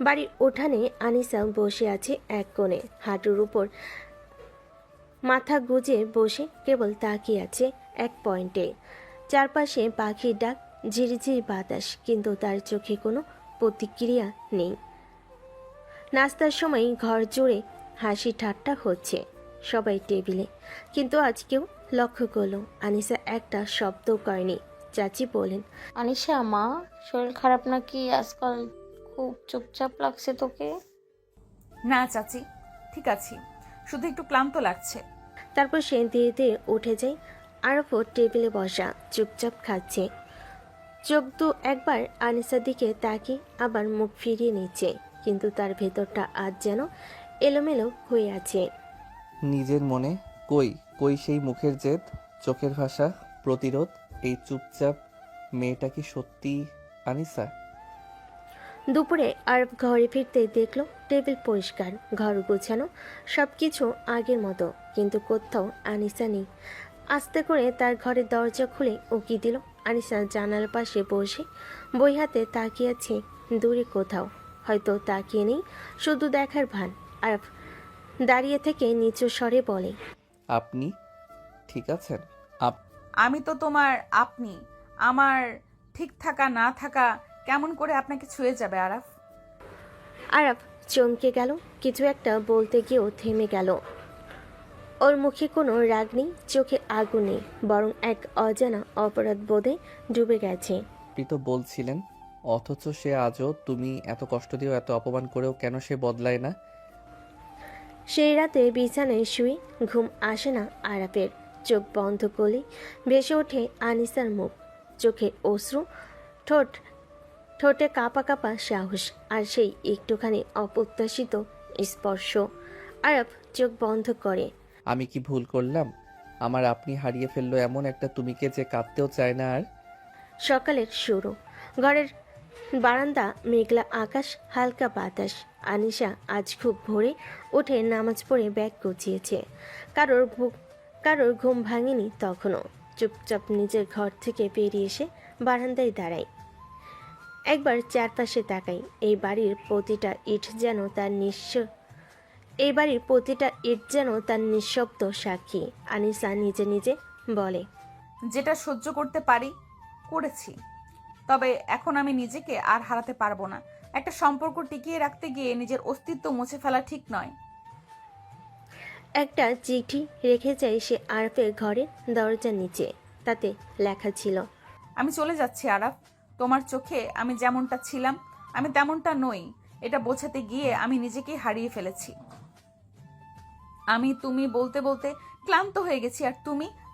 বাড়ির উঠানে আনিসা বসে আছে এক কোণে, হাঁটুর উপর মাথা গুজে বসে কেবল তাকিয়ে আছে এক পয়েন্টে। চারপাশে পাখির ডাক, ঝিরিঝিরি বাতাস, কিন্তু তার চোখে কোনো প্রতিক্রিয়া নেই। নাস্তার সময় ঘর জুড়ে হাসি ঠাট্টা হচ্ছে, সবাই টেবিলে, কিন্তু আজ কেউ লক্ষ্য করলো আনিসা একটা শব্দ করেনি। চাচি বলেন, আনিশা মা, শরীর খারাপ নাকি? আজকাল খুব চুপচাপ লাগছে তোকে। না চাচি, ঠিক আছি, শুধু একটু ক্লান্ত লাগছে। তারপর সে ধীরে ধীরে উঠে যায়। আরফও টেবিলে বসা, চুপচাপ খাচ্ছে। চোখ দু একবার আনিসার দিকে তাকিয়ে আবার মুখ ফিরিয়ে নিচ্ছে, কিন্তু তার ভেতরটা আজ যেন এলোমেলো হয়ে আছে। নিজের মনে কই সেই মুখের জেদ, চোখের ভাষা, প্রতিরোধ। এই চুপচাপ মেয়েটা কি সত্যি আনিসা? দুপুরে আরব ঘরে ফিরতে দেখলো টেবিল পরিষ্কার, ঘর গোছানো, সবকিছু আগের মতো, কিন্তু কোথাও আনিসা নেই। আস্তে করে তার ঘরের দরজা খুলে উকি দিল। আনিসা জানালার পাশে বসে বই হাতে তাকিয়ে আছে দূরে কোথাও, হয়তো তাকিয়ে নেই, শুধু দেখার ভান। আরব দাঁড়িয়ে থেকে নিচু স্বরে বলে, আপনি ঠিক আছেন? আমি তো তোমার আপনি। আমার ঠিক থাকা না থাকা কেমন করে আপনাকে ছুঁয়ে যাবে আরাফ? আরব চমকে গেল, কিছু একটা বলতে গিয়েও থেমে গেল। ওর মুখে কোনো রাগ নেই, চোখে আগুন নেই, বরং এক অজানা অপরাধ বোধে ডুবে গেছে। আপনি তো বলছিলেন, অথচ সে আজও, তুমি এত কষ্ট দিয়েও এত অপমান করেও কেন সে বদলায় না? সেই রাতে বিছানায় শুয়ে ঘুম আসে না আরাফের। চোখ বন্ধ করলে ভেসে ওঠে আনিসার মুখ, চোখে অশ্রু, ঠোঁটে কাঁপা কাঁপা সাহস, আর সেই একটুখানি অপ্রত্যাশিত স্পর্শ। আরব চোখ বন্ধ করে। আমি কি ভুল করলাম? আমার আপনি হারিয়ে ফেললো এমন একটা তুমিকে যে কাঁদতেও চায় না আর। সকালের শুরু। ঘরের বারান্দা, মেঘলা আকাশ, হালকা বাতাস। আনিশা আজ খুব ভোরে উঠে নামাজ পড়ে ব্যাগ গুছিয়েছে। কারোর ঘুম ভাঙেনি তখনও। চুপচাপ নিজের ঘর থেকে বেরিয়ে এসে বারান্দায় দাঁড়ায়। একবার চারপাশে তাকাই। এই বাড়ির প্রতিটা ইট যেন তার নিঃশব্দ সাক্ষী। আনিসা নিজে নিজে বলে, যেটা সহ্য করতে পারি করেছি, তবে এখন আমি নিজেকে আর হারাতে পারবো না। একটা সম্পর্ক টিকিয়ে রাখতে গিয়ে নিজের অস্তিত্ব মুছে ফেলা ঠিক নয়। একটা চিঠি রেখে যায় সে আরফের ঘরের দরজার নিচে। তাতে লেখা ছিল, আমি চলে যাচ্ছি আরাফ। তোমার চোখে আমি যেমনটা ছিলাম আমি তেমনটা নই। এটা বোঝাতে গিয়ে আমি নিজেকেই হারিয়ে ফেলেছি। আমি তুমি বলতে বলতে ক্লান্ত হয়ে গেছি, আর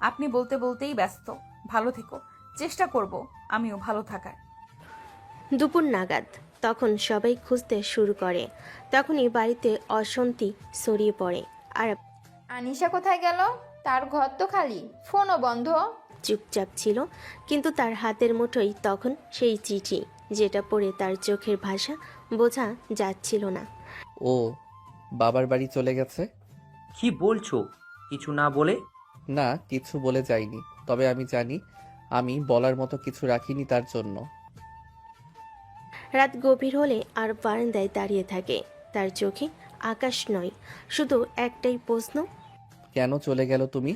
আপনি বলতে বলতেই ব্যস্ত। ভালো থেকো, চেষ্টা করব আমিও ভালো থাকার। দুপুর নাগাদ তখন সবাই খুঁজতে শুরু করে। তখনই বাড়িতে অশান্তি ছড়িয়ে পড়ে। আর আনিশা কোথায় গেল? তার ঘর তো খালি, ফোনও বন্ধ। চুপচাপ ছিল, কিন্তু তার হাতের মুঠোয় তখন সেই চিঠি, যেটা পড়ে তার চোখের ভাষা বোঝা যাচ্ছিল না। ও বাবার বাড়ি চলে গেছে? কি বলছো কিছু না বলে? না, কিছু বলে যায়নি, তবে আমি জানি আমি বলার মতো কিছু রাখিনি তার জন্য। রাত গভীর হলে আর বারান্দায় দাঁড়িয়ে থাকে। তার চোখে আকাশ নয়, শুধু একটাই প্রশ্ন, কেন চলে গেল তুমি?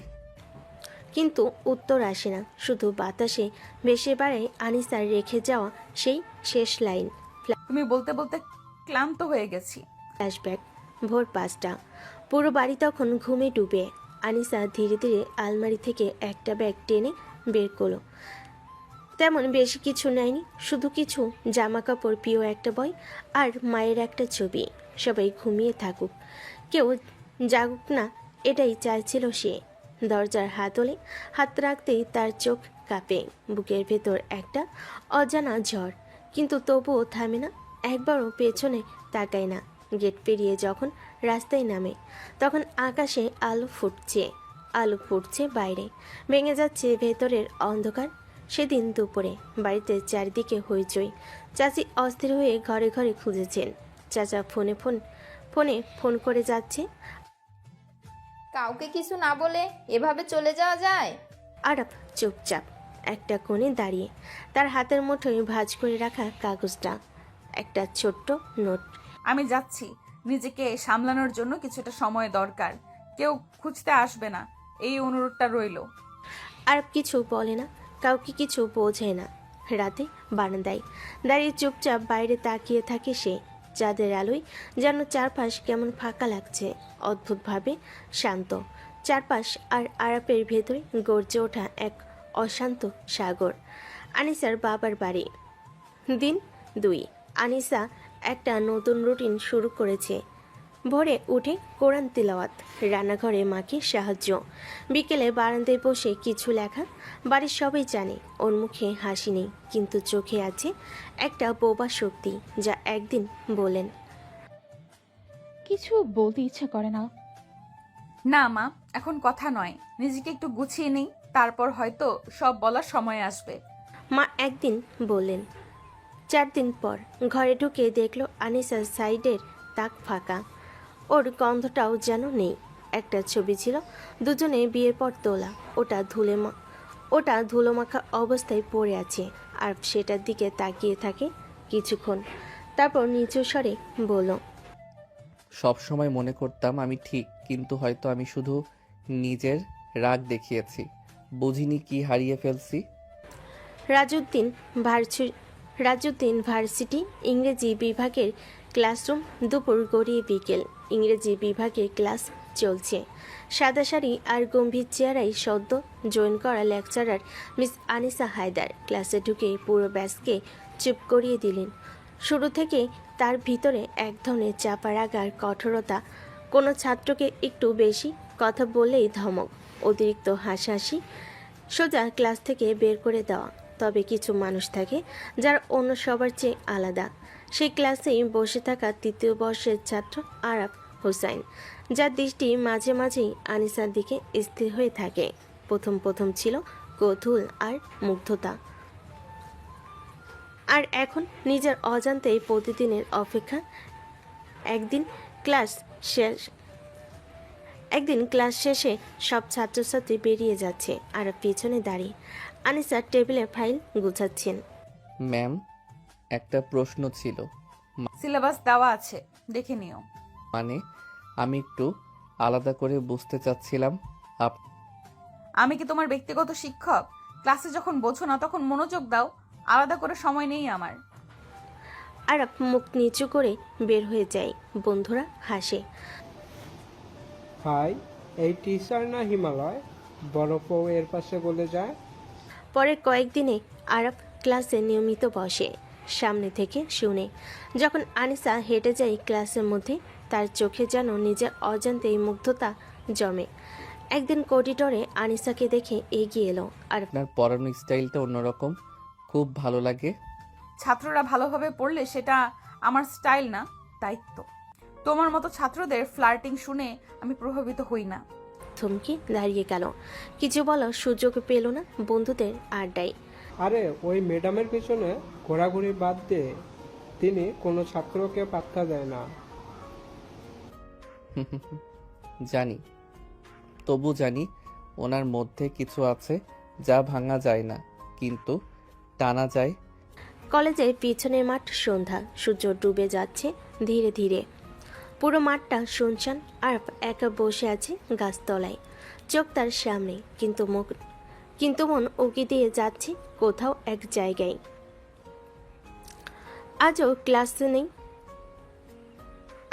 কিন্তু উত্তর আসে না। শুধু বাতাসে ভেসে বেড়ায় আনিসার রেখে যাওয়া সেই শেষ লাইন। তুমি বলতে বলতে ক্লান্ত হয়ে গেছি। ফ্ল্যাশব্যাক। ভোর 5টা। পুরো বাড়ি তখন ঘুমে ডুবে। আনিসা ধীরে ধীরে আলমারি থেকে একটা ব্যাগ টেনে বের করলো। তেমন বেশি কিছু নেয়নি, শুধু কিছু জামা কাপড়, প্রিয় একটা বই আর মায়ের একটা ছবি। সবাই ঘুমিয়ে থাকুক, কেউ জাগুক না, এটাই চাইছিল সে। দরজার হাত রাখতেই তার চোখ কাঁপে। বুকের ভেতর একটা অজানা ঝড়, কিন্তু তবুও থামে না। একবারও পেছনে তাকায় না। গেট পেরিয়ে যখন রাস্তায় নামে, তখন আকাশে আলো ফুটছে বাইরে, ভেঙে যাচ্ছে ভেতরের অন্ধকার। সেদিন দুপুরে বাড়িতে চারিদিকে হইচই। চাচি অস্থির হয়ে ঘরে ঘরে খুঁজেছেন। চাচা ফোনে ফোন করে যাচ্ছে। কাউকে কিছু না বলে এভাবে চলে যাওয়া যায়? আরব চুপচাপ একটা কোণে দাঁড়িয়ে, তার হাতের মুঠোয় ভাঁজ করে রাখা কাগজটা, একটা ছোট্ট নোট। আমি যাচ্ছি, নিজেকে সামলানোর জন্য কিছুটা সময় দরকার। কেউ খুঁজতে আসবে না, এই অনুরোধটা রইল। আরব কিছু বলে না, কাউকে কিছু বোঝায় না। রাতে বারান্দায় দাঁড়িয়ে চুপচাপ বাইরে তাকিয়ে থাকে সে। চাঁদের আলোয় যেন চারপাশ কেমন ফাঁকা লাগছে, অদ্ভুতভাবে শান্ত চারপাশ। আর আরবের ভেতরে গর্জে ওঠা এক অশান্ত সাগর। আনিসার বাবার বাড়ি। দিন 2। আনিসা একটা নতুন রুটিন শুরু করেছে। ভোরে উঠে কোরআন তিলাওয়াত, রান্নাঘরে মাকে সাহায্য, বিকেলে বারান্দায় বসে কিছু লেখা। বাড়ির সবাই জানে ওর মুখে হাসি নেই, কিন্তু চোখে আছে একটা বোবা শক্তি, যা একদিন বলেন, কিছু বলতে ইচ্ছা করে না। না মা, এখন কথা নয়, নিজেকে একটু গুছিয়ে নেই, তারপর হয়তো সব বলার সময় আসবে। মা একদিন বললেন। 4 দিন পর ঘরে ঢুকে দেখলো আনিসার সাইডের তাক ফাঁকা, ওর গন্ধটাও যেন নেই। একটা ছবি ছিল, দুজনে বিয়ের পর তোলা। ওটা ধুলোমাখা অবস্থায় পড়ে আছে। আর সেটার দিকে তাকিয়ে থাকে কিছুক্ষণ, তারপর নিচু স্বরে বলল, সব সময় মনে করতাম আমি ঠিক, কিন্তু হয়তো আমি শুধু নিজের রাগ দেখিয়েছি, বুঝিনি কি হারিয়ে ফেলছি। রাজউদ্দিন ভার্সিটি ইংরেজি বিভাগের ক্লাসরুম। দুপুর গড়িয়ে বিকেল। ইংরেজি বিভাগের ক্লাস চলছে। সাদা শাড়ি আর গম্ভীর চেহারায় সদ্য জয়েন করা লেকচারার মিস আনিসা হায়দার ক্লাসে ঢুকে পুরো ব্যাচকে চুপ করিয়ে দিলেন। শুরু থেকে তার ভিতরে এক ধরনের চাপা রাগ আর কঠোরতা। কোনো ছাত্রকে একটু বেশি কথা বললেই ধমক, অতিরিক্ত হাসাহাসি, সোজা ক্লাস থেকে বের করে দেওয়া। তবে কিছু মানুষ থাকে যারা অন্য সবার চেয়ে আলাদা। সেই ক্লাসেই বসে থাকা 3য় বর্ষের ছাত্র আরাফ হোসাইন, যার দৃষ্টি মাঝে মাঝেই আনিসার দিকে স্থির হয়ে থাকে। প্রথম ছিল কৌতূহল আর মুগ্ধতা, আর এখন নিজের অজান্তেই প্রতিদিনের অপেক্ষা। একদিন ক্লাস শেষে সব ছাত্রছাত্রী বেরিয়ে যাচ্ছে, আর পিছনে দাঁড়িয়ে আনিসা টেবিলে ফাইল গুছাচ্ছেন। ম্যাম, একটা প্রশ্ন ছিল। সিলেবাস দেওয়া আছে, দেখে নিও। মানে আমি একটু আলাদা করে বুঝতে চাচ্ছিলাম। আমি কি তোমার ব্যক্তিগত শিক্ষক? ক্লাসে যখন বোঝো না তখন মনোযোগ দাও, আলাদা করে সময় নেই আমার। আর মুখ নিচু করে বের হয়ে যায়। বন্ধুরা হাসে। হাই, এই টিচার না হিমালয়? বরফও এর পাশে গলে যায়। পরের কয়েকদিনে আরাফ ক্লাসে নিয়মিত বসে, সামনে থেকে শুনে। যখন আনিসা হেঁটে যায় ক্লাসের মধ্যে, তার চোখে যেন নিজের অজান্তেই মুগ্ধতা জমে। একদিন করিডোরে আনিসাকে দেখে এগিয়ে এলো আর আপনার পড়ানো স্টাইলটা অন্যরকম, খুব ভালো লাগে। ছাত্ররা ভালোভাবে পড়লে সেটা আমার স্টাইল না, দায়িত্ব। তোমার মতো ছাত্রদের ফ্লার্টিং শুনে আমি প্রভাবিত হই না। থমকে দাঁড়িয়ে গেল, কিছু বলার সুযোগ পেল না বন্ধুদের আড্ডায়। আরে ওই ম্যাডামের পিছনে ঘোরাঘুরি বাদ দিয়ে তিনি কোনো ছাত্রকে পাত্তা দেয় না। জানি, তবু জানি ওনার মধ্যে কিছু আছে যা ভাঙা যায় না, কিন্তু টানা যায়। কলেজের পিছনের মাঠ, সন্ধ্যা, সূর্য ডুবে যাচ্ছে ধীরে ধীরে। পুরো মাঠটা শুনশান। আর একা বসে আছে গাছতলায়, চোখ তার সামনে, কিন্তু মন উকি দিয়ে যাচ্ছে কোথাও এক জায়গায়।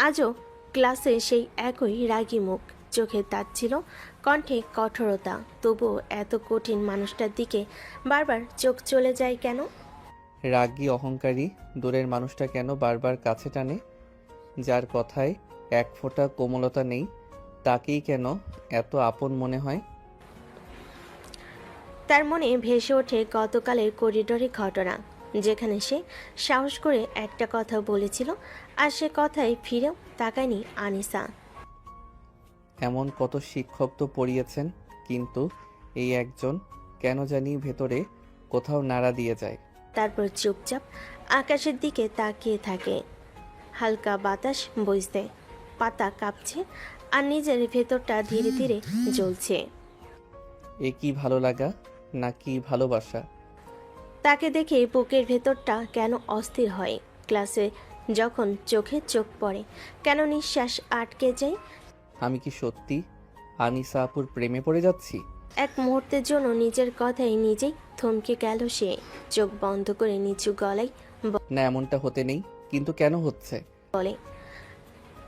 আজও ক্লাসে সেই একই রাগী মুখ, চোখে তার ছিল, কণ্ঠে কঠোরতা। তবুও এত কঠিন মানুষটার দিকে বারবার চোখ চলে যায় কেন? রাগী, অহংকারী দূরের মানুষটা কেন বারবার কাছে টানে? যার কথায় এক ফোঁটা কোমলতা নেই, তাকেই কেন এত আপন মনে হয়? তার মনে ভেসে ওঠে গতকালের করিডোরে ঘটনা, যেখানে সে সাহস করে একটা কথা বলেছিল, আর সে কথায় ফিরেও তাকায়নি আনিসা। এমন কত শিক্ষক তো পড়িয়েছেন, কিন্তু এই একজন কেন জানি ভেতরে কোথাও নাড়া দিয়ে যায়। তারপর চুপচাপ আকাশের দিকে তাকিয়ে থাকে। হালকা বাতাস বইছে, পাতা কাঁপছে, আর নিজের ভেতরটা ধীরে ধীরে জ্বলছে। এ কি ভালো লাগা নাকি ভালোবাসা? তাকে দেখে বুকের ভেতরটা কেন অস্থির হয়, ক্লাসে যখন চোখে চোখ পড়ে কেন নিঃশ্বাস আটকে যায়। আমি কি সত্যি আনিসা আপুর প্রেমে পড়ে যাচ্ছি? এক মুহূর্তের জন্য নিজের কথাই নিজেই থমকে গেল সে। চোখ বন্ধ করে নিচু গলায় না, এমনটা হতে নেই, কিন্তু কেন হচ্ছে? বলে।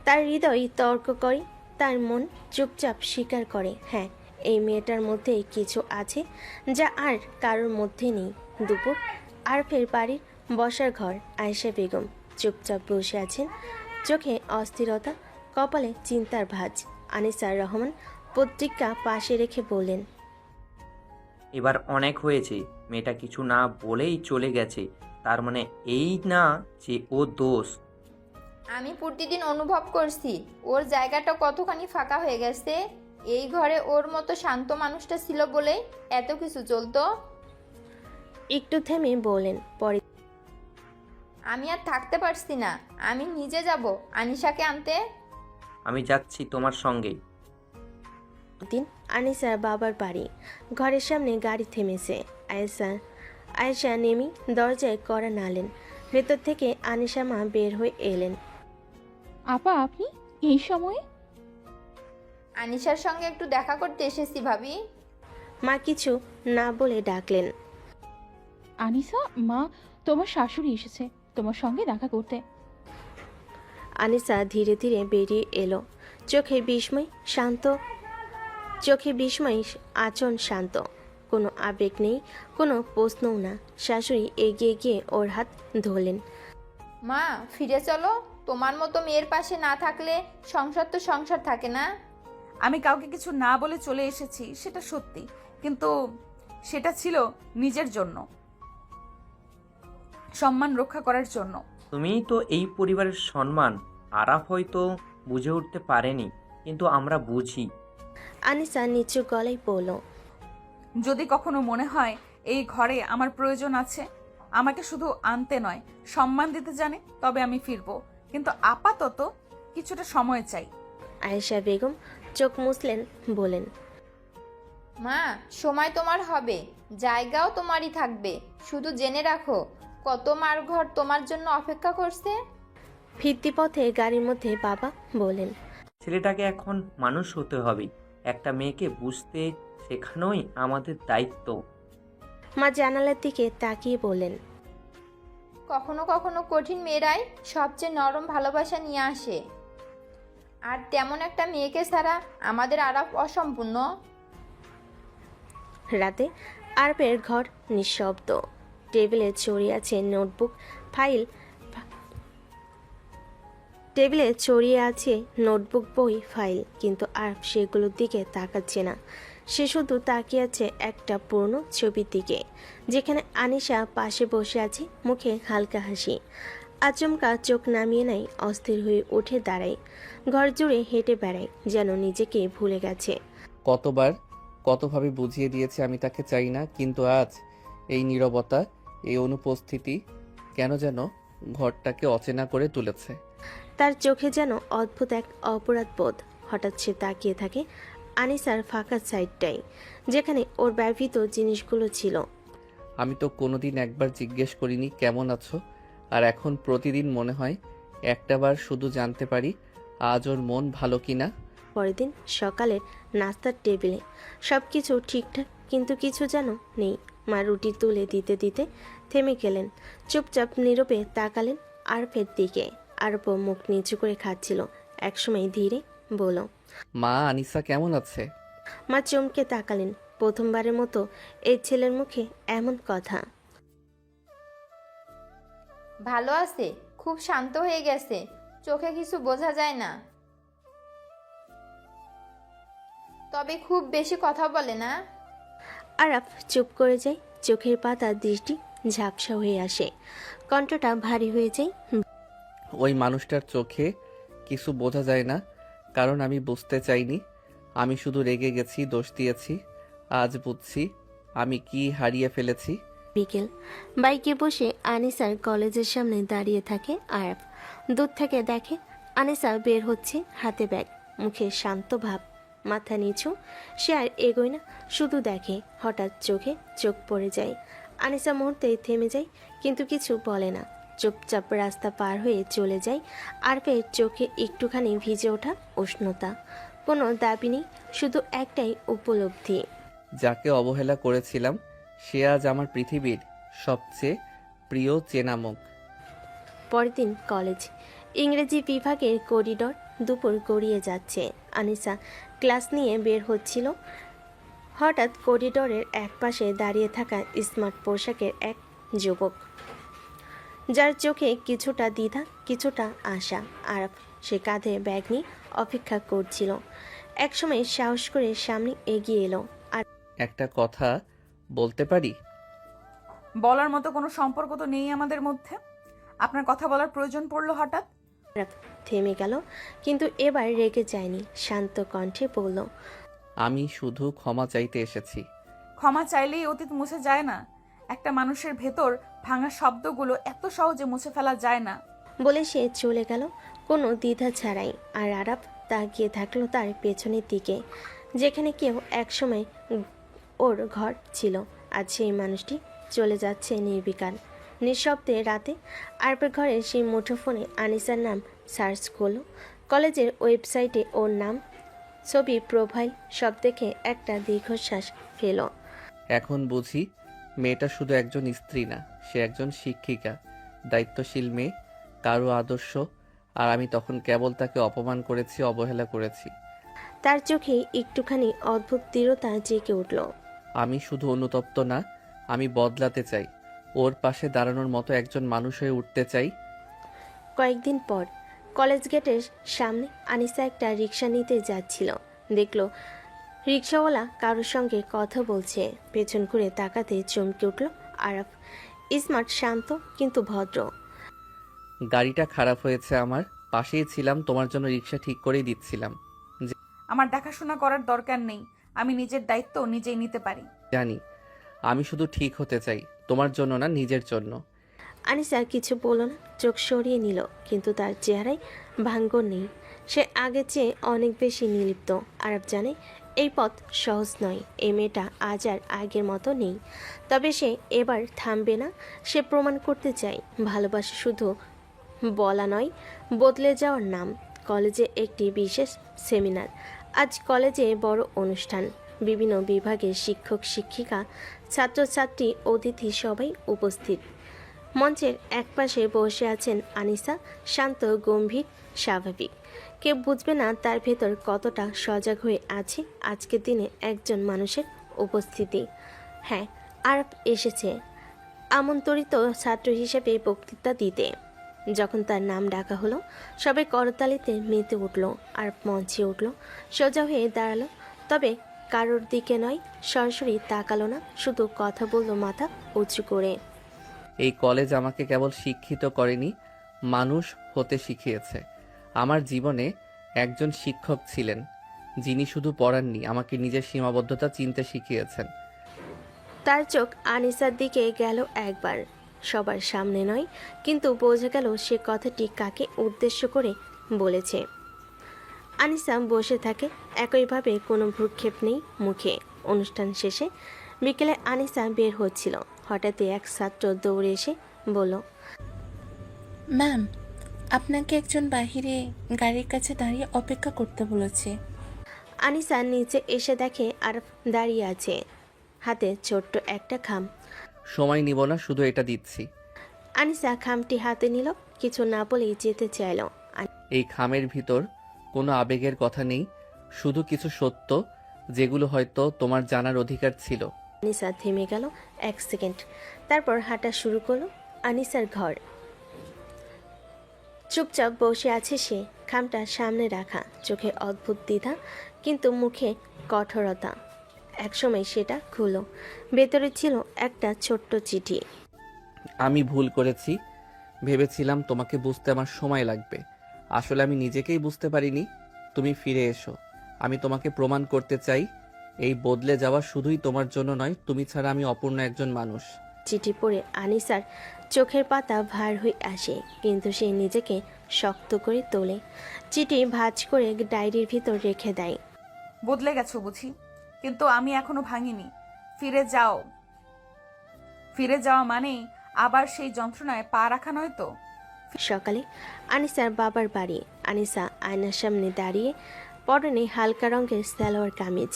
তার হৃদয় তর্ক করে, তার মন চুপচাপ স্বীকার করে, হ্যাঁ, এই মেয়েটার মধ্যে কিছু আছে যা আর কারোর মধ্যে নেই। দুপুর, আরফের বাড়ির বসার ঘর। আয়েশা বেগম চুপচাপ বসে আছেন, চোখে অস্থিরতা, কপালে চিন্তার ভাঁজ। আনিসার রহমান পত্রিকা পাশে রেখে বললেন, এবার অনেক হয়েছে, মেয়েটা কিছু না বলেই চলে গেছে, তার মানে এই না যে ও দোষ। আমি প্রতিদিন অনুভব করছি ওর জায়গাটা কতখানি ফাঁকা হয়ে গেছে। এই ঘরে ওর মতো শান্ত মানুষটা ছিল বলেই এত কিছু চলতো। একটু থেমে বললেন, পরে আমি আর থাকতে পারছি না, আমি নিজে যাব আনিশাকে আনতে। আমি যাচ্ছি তোমার সঙ্গে। দিন আনিসার বাবার বাড়ি। ঘরের সামনে গাড়ি থেমেছে। আয়েশা নেমি দরজায় কড়া নাড়লেন। ভেতর থেকে আনিসা মা বের হয়ে এলেন। আপা, আপনি এই সময়ে? আনিশার সঙ্গে একটু দেখা করতে এসেছি ভাবি। মা কিছু না বলে ডাকলেন, আনিসা, মা, তোমার শাশুড়ি এসেছে তোমার সঙ্গে দেখা করতে। আনিসা ধীরে ধীরে বেরিয়ে এলো, চোখে বিস্ময়, আচরণ শান্ত, কোনো আবেগ নেই, কোনো প্রশ্নও না। শাশুড়ি এগিয়ে গিয়ে ওর হাত ধরলেন। মা, ফিরে চলো, তোমার মতো মেয়ের পাশে না থাকলে সংসার তো সংসার থাকে না। আমি কাউকে কিছু না বলে চলে এসেছি, সেটা সত্যি, কিন্তু সেটা ছিল নিজের জন্য, সম্মান রক্ষা করার জন্য। তুমিই তো এই পরিবারের সম্মান। আরাফ হয়তো বুঝে উঠতে পারেনি, কিন্তু আমরা বুঝি। আনিসা নিচু গলায় বলল, যদি কখনো মনে হয় এই ঘরে আমার প্রয়োজন আছে, আমাকে শুধু আনতে নয় সম্মান দিতে জানে, তবে আমি ফিরবো, কিন্তু আপাতত কিছুটা সময় চাই। আয়েশা বেগম চোখ মুছলেন, বলেন, মা, সময় তোমার হবে, জায়গাও তোমারই থাকবে, শুধু জেনে রাখো কত মার ঘর তোমার জন্য অপেক্ষা করছে। ফিরতি পথে গাড়ির মধ্যে বাবা বলেন, ছেলেটাকে এখন মানুষ হতে হবে, একটা মেয়েকে বুঝতে শেখানোই আমাদের দায়িত্ব। মা জানালার দিকে তাকিয়ে বলেন, কখনো কখনো কঠিন মেয়েরাই সবচেয়ে নরম ভালোবাসা নিয়ে আসে, আর তেমন একটা মেয়েকে ছাড়া আমাদের আরাপ অসম্পূর্ণ। রাতে আরবের ঘর নিঃশব্দ। টেবিলে ছড়িয়ে আছে নোটবুক, ফাইল, টেবিলে ছড়িয়ে আছে নোটবুক, বই, ফাইল, কিন্তু আরব সেগুলোর দিকে তাকাচ্ছে না। সে শুধু তাকিয়ে আছে একটা পুরনো ছবির দিকে, যেখানে আনিশা পাশে বসে আছে, মুখে হালকা হাসি। আচমকা চোখ নামিয়ে নেয়, অস্থির হয়ে উঠে দাঁড়ায়, ঘর জুড়ে হেঁটে বেড়ায়, যেন নিজেকে ভুলে গেছে। কতভাবে বুঝিয়ে দিয়েছি আমি তাকে চাই না, কিন্তু আজ এই নীরবতা, এই অনুপস্থিতি কেন যেন ঘরটাকে অচেনা করে তুলেছে। তার চোখে যেন অদ্ভুত এক অপরাধ বোধ। হঠাৎ সে তাকিয়ে থাকে আনিসার ফাঁকা সাইডটাই, যেখানে ওর ব্যবহৃত জিনিসগুলো ছিল। আমি তো কোনোদিন একবার জিজ্ঞেস করিনি কেমন আছো, আর এখন প্রতিদিন মনে হয় একটাবার শুধু জানতে পারি আজ ওর মন ভালো কিনা। পরের দিন সকালের নাস্তার টেবিলে সব কিছু ঠিকঠাক, কিন্তু কিছু যেন নেই। মা রুটি তুলে দিতে দিতে থেমে গেলেন, চুপচাপ নীরবে তাকালেন আরফের দিকে। আরফও মুখ নিচু করে খাচ্ছিল। একসময় ধীরে বলল, মা, আনিসা কেমন আছে? মা চমকে তাকালেন, প্রথমবারের মতো এই ছেলের মুখে এমন কথা। ভালো আছে, খুব শান্ত হয়ে গেছে, চোখে কিছু বোঝা যায় না, তবে খুব বেশি কথা বলে না। আরাফ চুপ করে যায়, চোখের পাতা দৃষ্টি ঝাপসা হয়ে আসে, কণ্ঠটা ভারী হয়ে যায়। ওই মানুষটার চোখে কিছু বোঝা যায় না, কারণ আমি বুঝতে চাইনি। আমি শুধু রেগে গেছি, দোষ দিয়েছি। আজ বুঝছি আমি কি হারিয়ে ফেলেছি। বিকেল, বাইকে বসে আনিসার কলেজের সামনে দাঁড়িয়ে থাকে আরাফ। দূর থেকে দেখে আনিসা বের হচ্ছে, হাতে ব্যাগ, মুখে শান্ত ভাব, মাথা নিচু। সে আর এগোয় না, শুধু দেখে। হঠাৎ চোখে চোখ পড়ে যায়। আনিসা মুহূর্তেই থেমে যায়, কিন্তু কিছু বলে না, চুপচাপ রাস্তা পার হয়ে চলে যায়। আরফের চোখে একটুখানি ভিজে ওঠা উষ্ণতা, কোনো দাবি নেই, শুধু একটাই উপলব্ধি। যাকে অবহেলা করেছিলাম সে আজ আমার পৃথিবীর সবচেয়ে প্রিয় চেনা মুখ। পরের দিন কলেজ, ইংরেজি বিভাগের করিডর। দুপুর গড়িয়ে যাচ্ছে। আনিসা ক্লাস নিয়ে বের হচ্ছিল। হঠাৎ করিডোরের একপাশে দাঁড়িয়ে থাকা স্মার্ট পোশাকের এক যুবক, যার চোখে কিছুটা দ্বিধা, কিছুটা আশা। আরব সে কাঁধে ব্যাগ নিয়ে অপেক্ষা করছিল। একসময় সাহস করে সামনে এগিয়ে এলো। আর একটা কথা বলতে পারি? বলার মতো কোনো সম্পর্ক তো নেই আমাদের মধ্যে, আপনার কথা বলার প্রয়োজন পড়লো হঠাৎ। আরব থেমে গেল, কিন্তু এবার রেগে যায়নি, শান্ত কণ্ঠে বলল, আমি শুধু ক্ষমা চাইতে এসেছি। ক্ষমা চাইলেই অতীত মুছে যায় না। একটা মানুষের ভেতর ভাঙা শব্দগুলো এত সহজে মুছে ফেলা যায় না। বলে সে চলে গেল কোনো দ্বিধা ছাড়াই। আর আরাফ তাকিয়ে থাকলো তার পেছনের দিকে, যেখানে কেউ একসময় ওর ঘর ছিল। আজ সেই মানুষটি চলে যাচ্ছে নির্বিকার, নিঃশব্দে। রাতে আরবের ঘরে সেই মুঠোফোনে আনিসার নাম সার্চ করলো। কলেজের ওয়েবসাইটে ওর নাম, ছবি, প্রোফাইল সব দেখে একটা দীর্ঘশ্বাস ফেল। এখন বুঝি মেয়েটা শুধু একজন স্ত্রী না, সে একজন শিক্ষিকা, দায়িত্বশীল মেয়ে, কারো আদর্শ। আর আমি তখন কেবল তাকে অপমান করেছি, অবহেলা করেছি। তার চোখে একটুখানি অদ্ভুত দৃঢ়তা জেগে উঠল। আমি শুধু অনুতপ্ত না, আমি বদলাতে চাই, ওর পাশে দাঁড়ানোর মতো একজন মানুষ হয়ে উঠতে চাই। কয়েকদিন পর কলেজ গেটের সামনে আনিসা একটা রিক্সা নিতে যাচ্ছিল। দেখলো রিক্সাওয়ালা কারোর সঙ্গে কথা বলছে। পেছন ঘুরে তাকাতে চমকে উঠল আরাফ। স্মার্ট, শান্ত, কিন্তু ভদ্র। গাড়িটা খারাপ হয়েছে, আমার পাশেই ছিলাম, তোমার জন্য রিক্সা ঠিক করেই দিচ্ছিলাম। আমার দেখাশোনা করার দরকার নেই, আমি নিজের দায়িত্ব নিজেই নিতে পারি। জানি, আমি শুধু ঠিক হতে চাই, তোমার জন্য না, নিজের জন্য। আনিসা কিছু বলল না, চোখ সরিয়ে নিল, কিন্তু তার চেহারায় ভাঙ্গন নেই। সে আগের চেয়ে অনেক বেশি নির্লিপ্ত। আরব জানে এই পথ সহজ নয়। এই মেয়েটা আজ আর আগের মতো নেই, তবে সে এবার থামবে না। সে প্রমাণ করতে চায় ভালোবাসা শুধু বলা নয়, বদলে যাওয়ার নাম। কলেজে একটি বিশেষ সেমিনার। আজ কলেজে বড় অনুষ্ঠান। বিভিন্ন বিভাগের শিক্ষক, শিক্ষিকা, ছাত্রছাত্রী, অতিথি সবাই উপস্থিত। মঞ্চের একপাশে বসে আছেন আনিসা, শান্ত, গম্ভীর, স্বাভাবিক। কেউ বুঝবে না তার ভেতর কতটা সজাগ হয়ে আছে আজকের দিনে একজন মানুষের উপস্থিতি। হ্যাঁ, আরব এসেছে আমন্ত্রিত ছাত্র হিসেবে বক্তৃতা দিতে। যখন তার নাম ডাকা হলো সবাই করতালিতে মেতে উঠল আর মঞ্চে উঠল, সোজা হয়ে দাঁড়ালো, তবে কারোর দিকে নয়, সরাসরি তাকালো না, শুধু কথা বলল মাথা উঁচু করে। এই কলেজ আমাকে কেবল শিক্ষিত করেনি, মানুষ হতে শিখিয়েছে। আমার জীবনে একজন শিক্ষক ছিলেন যিনি শুধু পড়াননি, আমাকে নিজের সীমাবদ্ধতা চিনতে শিখিয়েছেন। তার চোখ আনিসার দিকে গেল একবার, সবার সামনে নয়, কিন্তু বোঝা গেল সে কথাটি কাকে উদ্দেশ্য করে বলেছে। আনিসা বসে থাকে একইভাবে, কোনো ভ্রুক্ষেপ নেই মুখে। অনুষ্ঠান শেষে বিকেলে আনিসা বের হচ্ছিল, হঠাৎই এক ছাত্র দৌড়ে এসে বলল, ম্যাম, আপনাকে একজন বাহিরে গাড়ির কাছে দাঁড়িয়ে অপেক্ষা করতে বলেছে। আনিসা নিচে এসে দেখে আরফ দাঁড়িয়ে আছে, হাতে ছোট্ট একটা খাম। সময় নিব না, শুধু এটা দিচ্ছি। আনিসা খামটি হাতে নিল, কিছু না বলেই যেতে চাইল। এই খামের ভিতর কোনো আবেগের কথা নেই, শুধু কিছু সত্য যেগুলো হয়তো তোমার জানার অধিকার ছিল। আনিসা থেমে গেল এক সেকেন্ড, তারপর হাঁটা শুরু করলো আনিসার ঘর। চুপচাপ বসে আছে সে, খামটা সামনে রাখা, চোখে অদ্ভুত দ্বিধা কিন্তু মুখে কঠোরতা। একসময় সেটা খুলো, ভেতরে ছিল একটা ছোট্ট চিঠি। আমি ভুল করেছি, ভেবেছিলাম তোমাকে বুঝতে আমার সময় লাগবে, আসলে আমি নিজেকেই বুঝতে পারিনি। তুমি ফিরে এসো, আমি তোমাকে প্রমাণ করতে চাই এই বদলে যাওয়া শুধুই তোমার জন্য নয়, তুমি ছাড়া আমি অপূর্ণ একজন মানুষ। চিঠি পড়ে আনিসার চোখের পাতা ভার হয়ে আসে, কিন্তু সে নিজেকে শক্ত করে তোলে। চিঠি ভাঁজ করে ডায়েরির ভিতর রেখে দেয়। বদলে গেছো বুঝি, কিন্তু আমি এখনো ভাঙিনি। ফিরে যাও। ফিরে যাওয়া মানেই আবার সেই যন্ত্রণায় পা রাখা নয় তো। সকালে আনিসার বাবার বাড়ি। আনিসা আয়নার সামনে দাঁড়িয়ে, পরনে হালকা রঙের সালোয়ার কামিজ,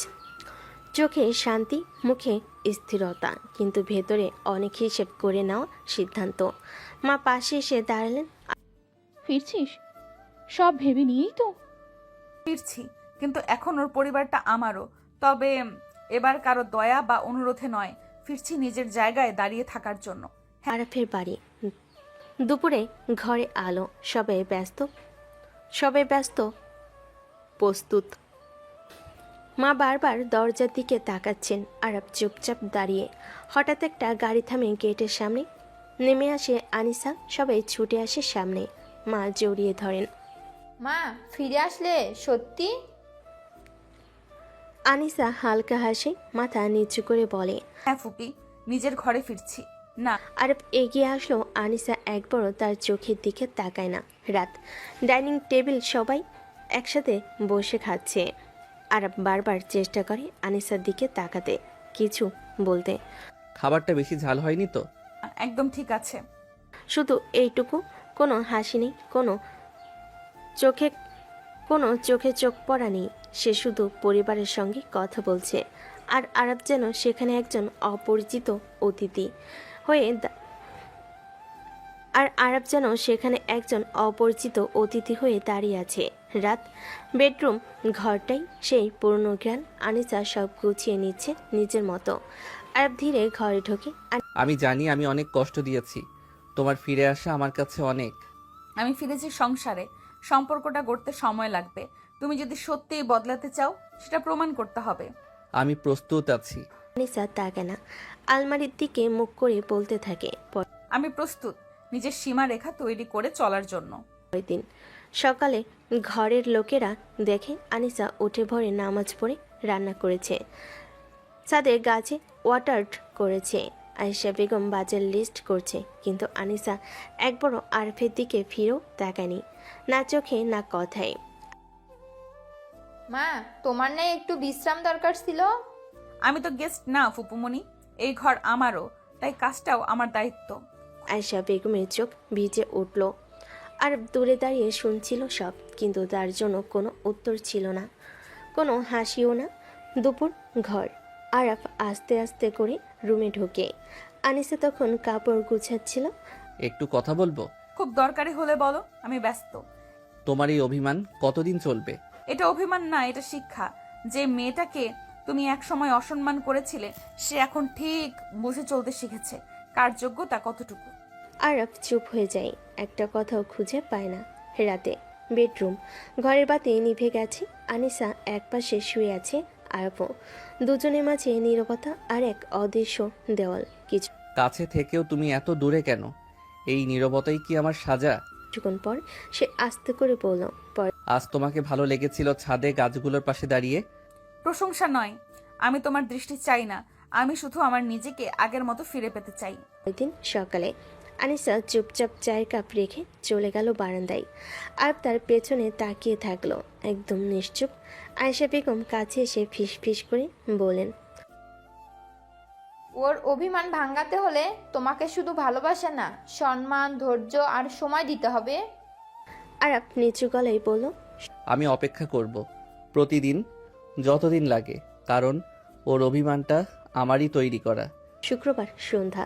চোখে শান্তি, মুখে স্থিরতা, কিন্তু ভেতরে অনেক হিসেব করে নেওয়া সিদ্ধান্ত। মা পাশে এসে দাঁড়ালেন। ফিরছিস? সব ভেবে নিয়েই তো। ফিরছি, কিন্তু এখন ওর পরিবারটা আমারও, তবে এবার কারো দয়া বা অনুরোধে নয়। ফিরছি নিজের জায়গায় দাঁড়িয়ে থাকার জন্য। আরাফের বাড়ি। দুপুরে ঘরে আলো, সবাই ব্যস্ত, প্রস্তুত। মা বারবার দরজার দিকে তাকাচ্ছেন, আরাফ চুপচাপ দাঁড়িয়ে। হঠাৎ একটা গাড়ি থামে গেটের সামনে, নেমে আসে আনিসা, সবাই ছুটে আসে সামনে। মা জড়িয়ে ধরেন। মা, ফিরে আসলে সত্যি? আনিসা হালকা হাসে, মাথা নিচু করে বলে, হ্যাঁ ফুপি, নিজের ঘরে ফিরছি। না। আরব এগিয়ে আসলো। আনিসা একবারও তার চোখের দিকে তাকায় না। রাত, ডাইনিং টেবিল, সবাই একসাথে বসে খাচ্ছে। আরব বারবার চেষ্টা করে আনিসার দিকে তাকাতে, কিছু বলতে। খাবারটা বেশি ঝাল হয়নি তো? একদম ঠিক আছে। শুধু এইটুকু, কোনো হাসি নেই, কোনো চোখে চোখ পড়া নেই। সে শুধু পরিবারের সঙ্গে কথা বলছে, আর আরব যেন সেখানে একজন অপরিচিত অতিথি হয়ে দাঁড়িয়ে আছে। রাত, বেডরুম ঘরটাই সেই পুরনো জ্ঞান। আনিসা সব গুছিয়ে নিচ্ছে নিজের মতো। আরব ধীরে ঘরে ঢোকে। আমি জানি আমি অনেক কষ্ট দিয়েছি, তোমার ফিরে আসা আমার কাছে অনেক। আমি ফিরেছি সংসারে, সম্পর্কটা গড়তে সময় লাগবে। তুমি যদি সত্যিই বদলাতে চাও, সেটা প্রমাণ করতে হবে। আমি প্রস্তুত আছি। আনিসা তাকায় না, আলমারির দিকে মুখ করে বলতে থাকে, আমি প্রস্তুত নিজের সীমারেখা তৈরি করে চলার জন্য। পরের দিন সকালে ঘরের লোকেরা দেখে আনিসা উঠে ভরে নামাজ পড়ে রান্না করেছে, ছাদে গাছে ওয়াটার করেছে। আয়েশা বেগম বাজার লিস্ট করছে, কিন্তু আনিসা একবারও আরফের দিকে ফিরেও তাকায়নি, না চোখে না কথায়। মা, তোমার না একটু বিশ্রাম দরকার ছিল? আমি তো গেস্ট না ফুপুমণি, এই ঘর আমারও, তাই কাজটাও আমার দায়িত্ব। আয়েশা বেগমের চোখ ভিজে উঠল। আর দূরে দাঁড়িয়ে শুনছিল সব, কিন্তু তার জন্য কোনো উত্তর ছিল না, কোনো হাসিও না। দুপুর, ঘর। আরাফ আস্তে আস্তে করে রুমে ঢোকে। আনিসা তখন কাপড় গুছাচ্ছিল। একটু কথা বলবো? খুব দরকারি হলে বলো, আমি ব্যস্ত। তোমার এই অভিমান কতদিন চলবে? এটা অভিমান না, এটা শিক্ষা। যে মেয়েটাকে তুমি একসময় অসম্মান করেছিলে, সে এখন ঠিক বুঝে চলতে শিখেছে কার যোগ্যতা কতটুকু। আরব চুপ হয়ে যায়, একটা কথাও খুঁজে পায় না। রাতে বেডরুম, ঘরের বাতি নিভে গেছে। আনিসা একপাশে শুয়ে আছে, আরবও। দুজনের মাঝে নীরবতা আর এক অদৃশ্য দেওয়াল। কাছে থেকেও তুমি এত দূরে কেন? এই নীরবতাই কি আমার সাজা? কিছুক্ষণ পর সে আস্তে করে বলল, আজ তোমাকে ভালো লেগেছিল ছাদে গাছগুলোর পাশে দাঁড়িয়ে? প্রশংসা নয়, আমি তোমার দৃষ্টি চাই না। আমি শুধু আমার নিজেকে আগের মতো ফিরে পেতে চাই। পরদিন সকালে আনিসা চুপচাপ চায়ের কাপ রেখে চলে গেল বারান্দায়। আর তার পেছনে তাকিয়ে থাকলো, একদম নিশ্চুপ। আয়েশা বেগম কাছে এসে ফিস ফিস করে বলেন, ওর অভিমান ভাঙাতে হলে তোমাকে শুধু ভালোবাসা না, সম্মান, ধৈর্য আর সময় দিতে হবে। আরব নিচু গলায় বলল, আমি অপেক্ষা করব প্রতিদিন, যতদিন লাগে, কারণ ওর অভিমানটা আমারই তৈরি করা। শুক্রবার সন্ধ্যা,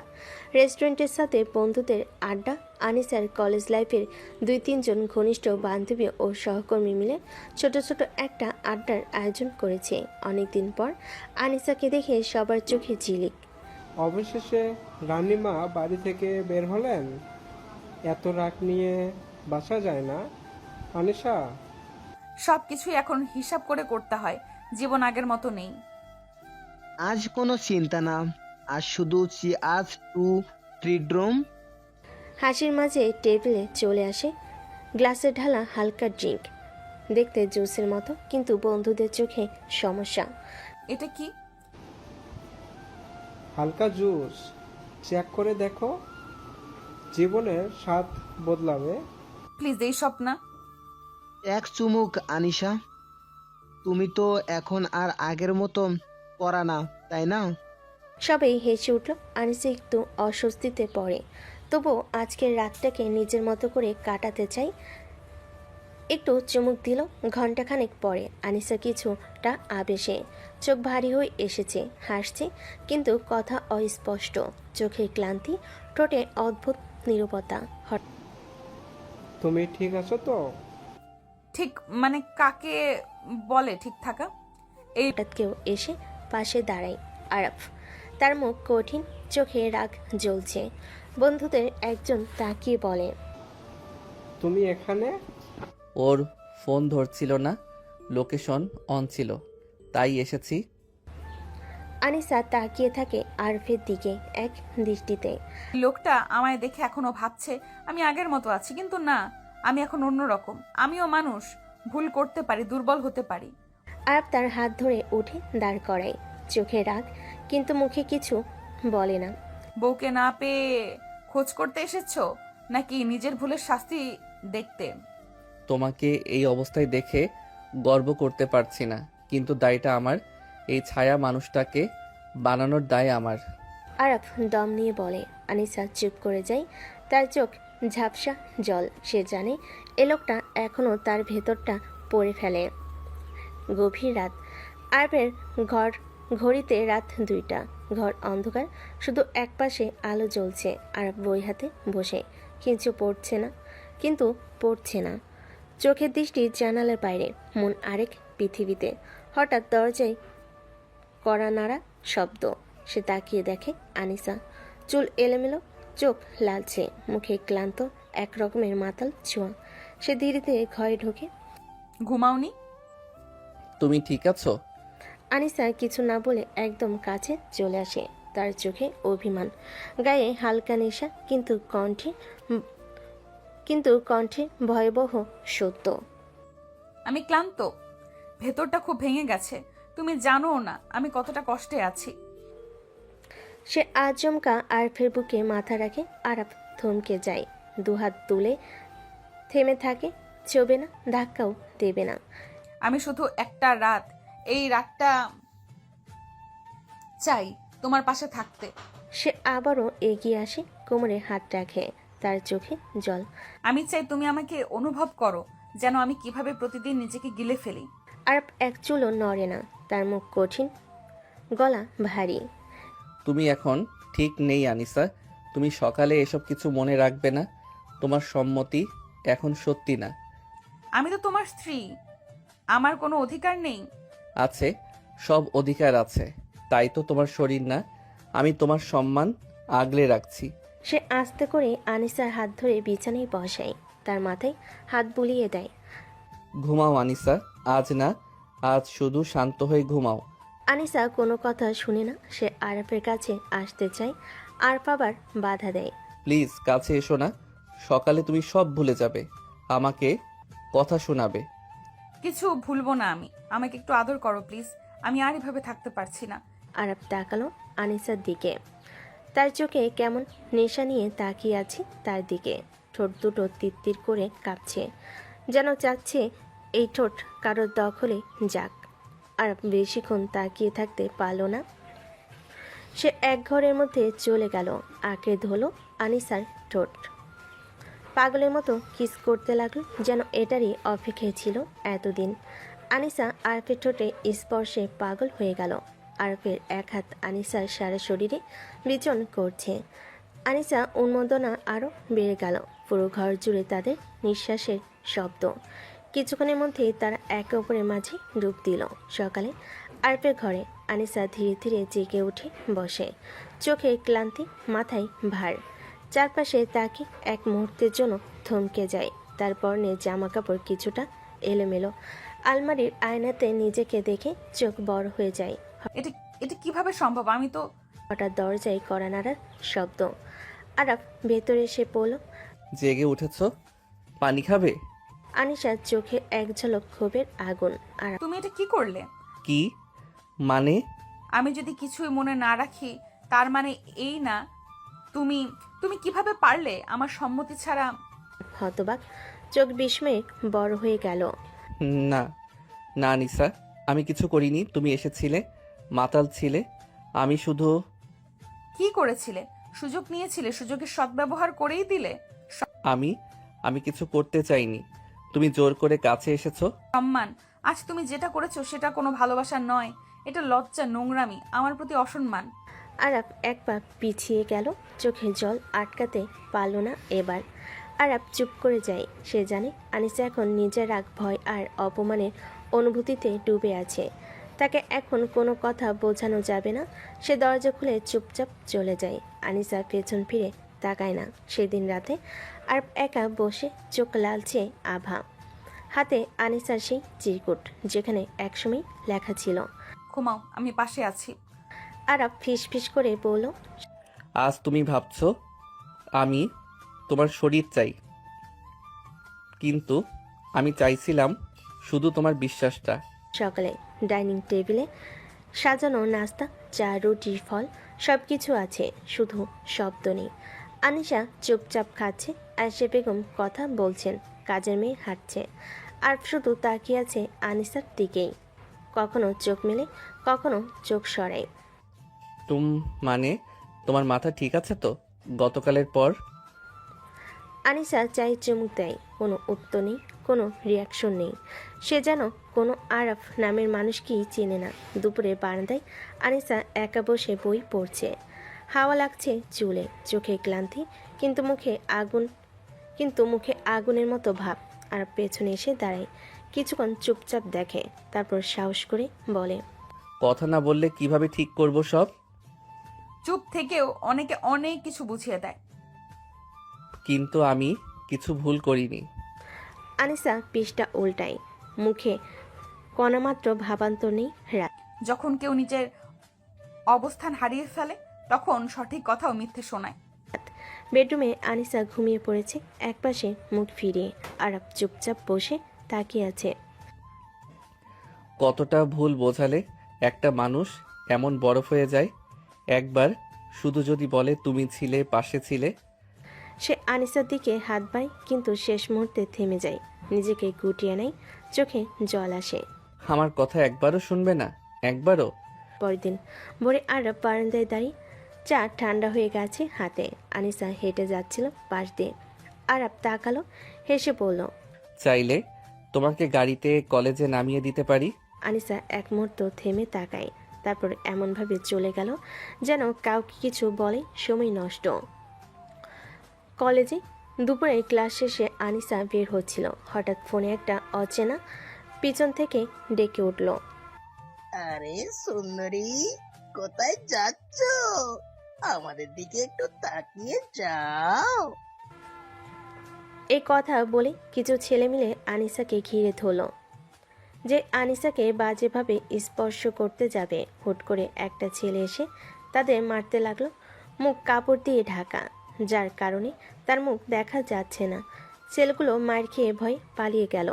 রেস্টুরেন্টের সাথে বন্ধুদের আড্ডা। আনিসার কলেজ লাইফের 2-3 জন ঘনিষ্ঠ বান্ধবী ও সহকর্মী মিলে ছোট ছোট একটা আড্ডার আয়োজন করেছে। অনেকদিন পর আনিসাকে দেখে সবার চোখে ঝিলিক। অবশেষে রানীমা বাড়ি থেকে বের হলেন। এত রাগ নিয়ে বাসা যায় না আনিশা? সব কিছুই এখন হিসাব করে করতে হয়, জীবন আগের মতো নেই। আজ কোনো চিন্তা না, আজ শুধু আজ টু ট্রিট রুম। হাসির মাঝে টেবিলে চলে আসে গ্লাসে ঢালা হালকা ড্রিঙ্ক, দেখতে জুসের মতো, কিন্তু বন্ধুদের চোখে সমস্যা। এটা কি? হালকা জুস, চেক করে দেখো, জীবনের স্বাদ বদলাবে। প্লিজ এইসব না। এক চুমুক আনিশা, তুমি তো এখন আর আগের মতো পড়া না, তাই না? সবাই হেসে উঠল। আনিসা একটু অস্বস্তিতে পড়ে, তবুও আজকের রাতটাকে নিজের মতো করে কাটাতে চাই। একটু চুমুক দিল। ঘন্টাখানেক পরে আনিসা কিছুটা আবেশে, চোখ ভারী হয়ে এসেছে, হাসছে কিন্তু কথা অস্পষ্ট, চোখে ক্লান্তি, ঠোঁটে অদ্ভুত নীরবতা। তুমি ঠিক আছো তো? ঠিক মানে কাকে বলে ঠিক থাকা? এই হঠাৎ কেউ এসে পাশে দাঁড়ায় আরব, তার মুখ কঠিন, চোখে রাগ জ্বলছে। বন্ধুদের একজন তাকিয়ে বলে, তুমি এখানে? ওর ফোন ধরছিল না, লোকেশন অন ছিল, তাই এসেছি। আনিসা তাকিয়ে থাকে আরফের দিকে এক দৃষ্টিতে। লোকটা আমায় দেখে এখনো ভাবছে আমি আগের মতো আছি, কিন্তু না, আমি এখন অন্যরকম। আমিও মানুষ, ভুল করতে পারি, দুর্বল হতে পারি। আরব তার হাত ধরে উঠে দাঁড় করায়, চোখে রাগ কিন্তু মুখে কিছু বলে না। বউকে না পেয়ে খোঁজ করতে এসেছো নাকি নিজের ভুলের শাস্তি দেখতে? তোমাকে এই অবস্থায় দেখে গর্ব করতে পারছি না, কিন্তু দায়টা আমার। এই ছায়া মানুষটাকে বানানোর দায় আমার। আরব দম নিয়ে বলে। আনিসা চুপ করে যায়, তার চোখ ঝাপসা জল। সে জানে এ লোকটা এখনো তার ভেতরটা পড়ে ফেলে। গভীর রাত, আরবের ঘড়িতে রাত 2টা। ঘর অন্ধকার, শুধু একপাশে আলো জ্বলছে। আরব বই হাতে বসে, কিন্তু পড়ছে না। চোখের দৃষ্টি জানালার বাইরে, মন আরেক পৃথিবীতে। হঠাৎ দরজায় কড়া নাড়া শব্দ। সে তাকিয়ে দেখে আনিসা, চুল এলোমেলো, চোখ লালচে, মুখে ক্লান্ত, এক রকমের মাতাল ছোঁয়া। সে ধীরে ধীরে ঘরে ঢোকে। ঘুমাওনি? তুমি ঠিক আছো? আনিসা কিছু না বলে একদম কাছে চলে আসে। তার চোখে অভিমান, গায়ে হালকা নেশা, কিন্তু কণ্ঠে ভয়াবহ সত্য। আমি ক্লান্ত, ভেতরটা খুব ভেঙে গেছে। তুমি জানো না আমি কতটা কষ্টে আছি। সে আচমকা আরফের বুকে মাথা রাখে। আরব থমকে যায়, দুহাত তুলে থেমে থাকে, চোবে না, ধাক্কাও দেবে না। আমি শুধু একটা রাত, এই রাতটা চাই তোমার পাশে থাকতে। সে আবারও এগিয়ে আসে, কোমরে হাত রাখে, তার চোখে জল। আমি চাই তুমি আমাকে অনুভব করো, যেন আমি কিভাবে প্রতিদিন নিজেকে গিলে ফেলি। আরব এক চুলও নড়ে না, তার মুখ কঠিন, গলা ভারী। তুমি এখন ঠিক নেই আনিসা, তুমি সকালে এসব কিছু মনে রাখবে না। তোমার সম্মতি এখন সত্যি না। আমি তো তোমার স্ত্রী, আমার কোনো অধিকার নেই? আছে, সব অধিকার আছে, তাই তো তোমার শরীর না। আমি তোমার সম্মান আগলে রাখছি। সে আস্তে করে আনিসার হাত ধরে বিছানায় বসায়, তার মাথায় হাত বুলিয়ে দেয়। ঘুমাও আনিসা, আজ না, আজ শুধু শান্ত হয়ে ঘুমাও। আনিসা কোনো কথা শুনে না। সে আরাফের কাছে আসতে চায়, আরফ আবার বাধা দেয়। প্লিজ কাছে এসো না, সকালে তুমি সব ভুলে যাবে, আমাকে কথা শোনাবে। কিছু ভুলবো না আমি, আমাকে একটু আদর করো প্লিজ, আমি আর এভাবে থাকতে পারছি না। আরাফ তাকালো আনিসার দিকে, তার চোখে কেমন নেশা নিয়ে তাকিয়ে আছে তার দিকে। ঠোঁট দুটো তিত্তির করে কাঁপছে, যেন চাচ্ছে এই ঠোঁট কারোর দখলে যাক। আরাফ বেশিক্ষণ তাকিয়ে থাকতে পারল না। সে এক ঘরের মধ্যে চলে গেল, আঁকড়ে ধরল আনিসার ঠোঁট। পাগলের মতো কিস করতে লাগলো, যেন এটারই অপেক্ষায় ছিল এতদিন। আনিসা আরফের ঠোঁটে স্পর্শে পাগল হয়ে গেল। আরফের এক হাত আনিসার সারা শরীরে বিচরণ করছে। আনিসা উন্মোদনা আরও বেড়ে গেল। পুরো ঘর জুড়ে তাদের নিঃশ্বাসের শব্দ। কিছুক্ষণের মধ্যেই তারা একে অপরের মাঝে ডুব দিল। সকালে আরফের ঘরে আনিসা ধীরে ধীরে জেগে উঠে বসে, চোখে ক্লান্তি, মাথায় ভার। চারপাশে তাকে এক মুহূর্তের জন্য থমকে যায়। তার পরনে জামা কাপড় কিছুটা এলোমেলো। আলমারির আয়নাতে নিজেকে দেখে চোখ বড় হয়ে যায়। এটা এটা কিভাবে সম্ভব? আমি তো হঠাৎ দরজায় কড়া নাড়ার শব্দ। আরাফ ভেতরে এসে পড়ল। জেগে উঠেছ, পানি খাবে? আনিসার চোখে এক ঝলক ক্ষোভের আগুন। আরাফ, তুমি এটা কি করলে? কি মানে? আমি যদি কিছুই মনে না রাখি, তার মানে এই না তুমি তুমি কিভাবে পারলে আমার সম্মতি ছাড়া? হতবাক, চোখ বিস্ময়ে বড় হয়ে গেল। না না আনিসা, আমি কিছু করিনি, তুমি এসেছিলে, মাতাল ছিলে, আমি শুধু। কি করেছিলে? সুযোগ নিয়েছিলে, সুযোগের সদ্ব্যবহার করেই দিলে। আমি আমি কিছু করতে চাইনি, তুমি জোর করে কাছে এসেছো। সম্মান, আজ তুমি যেটা করেছো সেটা কোনো ভালোবাসা নয়, এটা লজ্জা, নোংরামি, আমার প্রতি অসম্মান। আরাফ এক পা পিছিয়ে গেল, চোখে জল আটকাতে পারল না এবার। আরাফ চুপ করে যায়। সে জানে আনিসা এখন নিজের রাগ, ভয় আর অপমানের অনুভূতিতে ডুবে আছে। তাকে এখন কোনো কথা বোঝানো যাবে না। সে দরজা খুলে চুপচাপ চলে যায়। আনিসা পেছন ফিরে তাকায় না। সেদিন রাতে আরাফ একা বসে, চোখ লালচে আভা, হাতে আনিসার সেই চিরকুট যেখানে একসময় লেখা ছিল, ঘুমাও, আমি পাশে আছি। আরাফ ফিস ফিস করে বলল, আজ তুমি ভাবছো আমি তোমার শরীর চাই, কিন্তু আমি চাইছিলাম শুধু তোমার বিশ্বাসটা। সকালে ডাইনিং টেবিলে সাজানো নাস্তা, চা, রুটি, ফল সব কিছু আছে, শুধু শব্দ নেই। আনিসা চুপচাপ খাচ্ছে, আয়েশা বেগম কথা বলছেন, কাজের মেয়ে হাঁটছে। আর শুধু তাকিয়ে আছে আনিসার দিকেই, কখনো চোখ মেলে, কখনো চোখ সরায়। মানে তোমার মাথা ঠিক আছে তো গতকালের পর? আনিসা চাই চুমুক দেয়, কোনো উত্তর নেই, কোনো রিয়াকশন নেই। সে যেন কোনো আরাফ নামের মানুষকেই চেনে না। দুপুরে বারান্দায় আনিসা একা বসে বই পড়ছে। হাওয়া লাগছে চুলে, চোখে ক্লান্তি, কিন্তু মুখে আগুনের মতো ভাব। আর পেছনে এসে দাঁড়ায়, কিছুক্ষণ চুপচাপ দেখে, তারপর সাহস করে বলে, কথা না বললে কিভাবে ঠিক করব সব? চুপ থেকেও অনেকে অনেক কিছু বুঝিয়ে দেয়। কিন্তু আমি কিছু ভুল করিনি। আনিসা পৃষ্ঠা উল্টায়, মুখে কণামাত্র ভাবান্তর নেই। রাত, যখন কেউ নিজের অবস্থান হারিয়ে ফেলে, তখন সঠিক কথাও মিথ্যে শোনায়। বেডরুমে আনিসা ঘুমিয়ে পড়েছে, একপাশে মুখ ফিরিয়ে। আরাফ চুপচাপ বসে তাকিয়ে আছে। কতটা ভুল বোঝালে একটা মানুষ এমন বরফ হয়ে যায়? একবার শুধু যদি বলে তুমি ছিলে, পাশে ছিলে। সে আনিসার দিকে হাত বায়, কিন্তু শেষ মুহূর্তে থেমে যায়, নিজেকে গুটিয়ে নেয়, চোখে জল আসে। আমার কথা একবারও শুনবে না? একবারও? পরের দিন ভোরে আরাফ বারান্দায় দাঁড়িয়ে, চা ঠান্ডা হয়ে গেছে হাতে। আনিসা হেঁটে যাচ্ছিল পাশ দিয়ে। আরাফ তাকালো, হেসে বলল, চাইলে তোমাকে গাড়িতে কলেজে নামিয়ে দিতে পারি। আনিসা এক মুহূর্ত থেমে তাকায়, তারপর এমনভাবে চলে গেল যেন কাউকে কিছু বলে সময় নষ্ট। কলেজে দুপুরে ক্লাস শেষে আনিসা বের হচ্ছিল, হঠাৎ ফোনে একটা অচেনা পিছন থেকে ডেকে উঠল, আরে সুন্দরী, কোথায় যাচ্ছ? আমাদের দিকে একটু তাকিয়ে যাও। এই কথা বলে কিছু ছেলে মিলে আনিসাকে ঘিরে ধরল। যে আনিসাকে বাজেভাবে স্পর্শ করতে যাবে, হুট করে একটা ছেলে এসে তাদের মারতে লাগলো। মুখ কাপড় দিয়ে ঢাকা, যার কারণে তার মুখ দেখা যাচ্ছে না। ছেলেগুলো মার খেয়ে ভয় পালিয়ে গেল।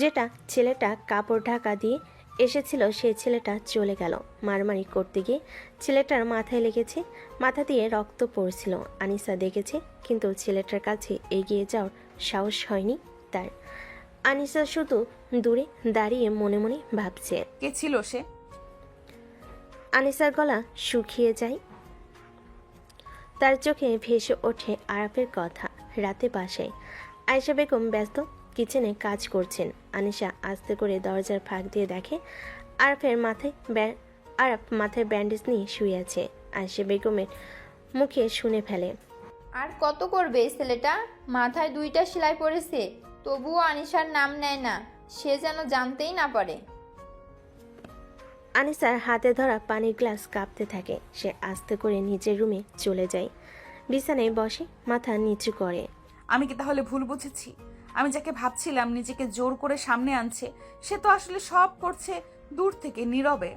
যেটা ছেলেটা কাপড় ঢাকা দিয়ে এসেছিল সেই ছেলেটা চলে গেল। মারামারি করতে গিয়ে ছেলেটার মাথায় লেগেছে, মাথা দিয়ে রক্ত পড়ছিল। আনিসা দেখেছে, কিন্তু ছেলেটার কাছে এগিয়ে যাওয়ার সাহস হয়নি তার। আনিসা শুধু দূরে দাঁড়িয়ে মনে মনে ভাবছে, কে ছিল সে? আনিসার গলা শুকিয়ে যায়। তার চোখে ভেসে ওঠে আরাফের কথা। রাতে বাসায় আয়েশা বেগম ব্যস্ত কিচেনে কাজ করছেন। আনিসা আস্তে করে দরজার ফাঁক দিয়ে দেখে আরাফ মাথায় ব্যান্ডেজ নিয়ে শুয়ে আছে। আয়েশা বেগমের মুখে শুনে ফেলে, আর কত করবে এই ছেলেটা? মাথায় 2টা সেলাই পড়েছে, তবুও আনিশার নাম নেয় না, সে যেন জানতেই না পারে। আনিসার হাতে ধরা পানির গ্লাস কাঁপতে থাকে। সে আস্তে করে নিজের রুমে চলে যায়, বিছানায় বসে মাথা নিচু করে। আমি কি তাহলে ভুল বুঝেছি? আমি যাকে ভাবছিলাম নিজেকে জোর করে সামনে আনছে, সে তো আসলে সব করছে দূর থেকে নীরবে।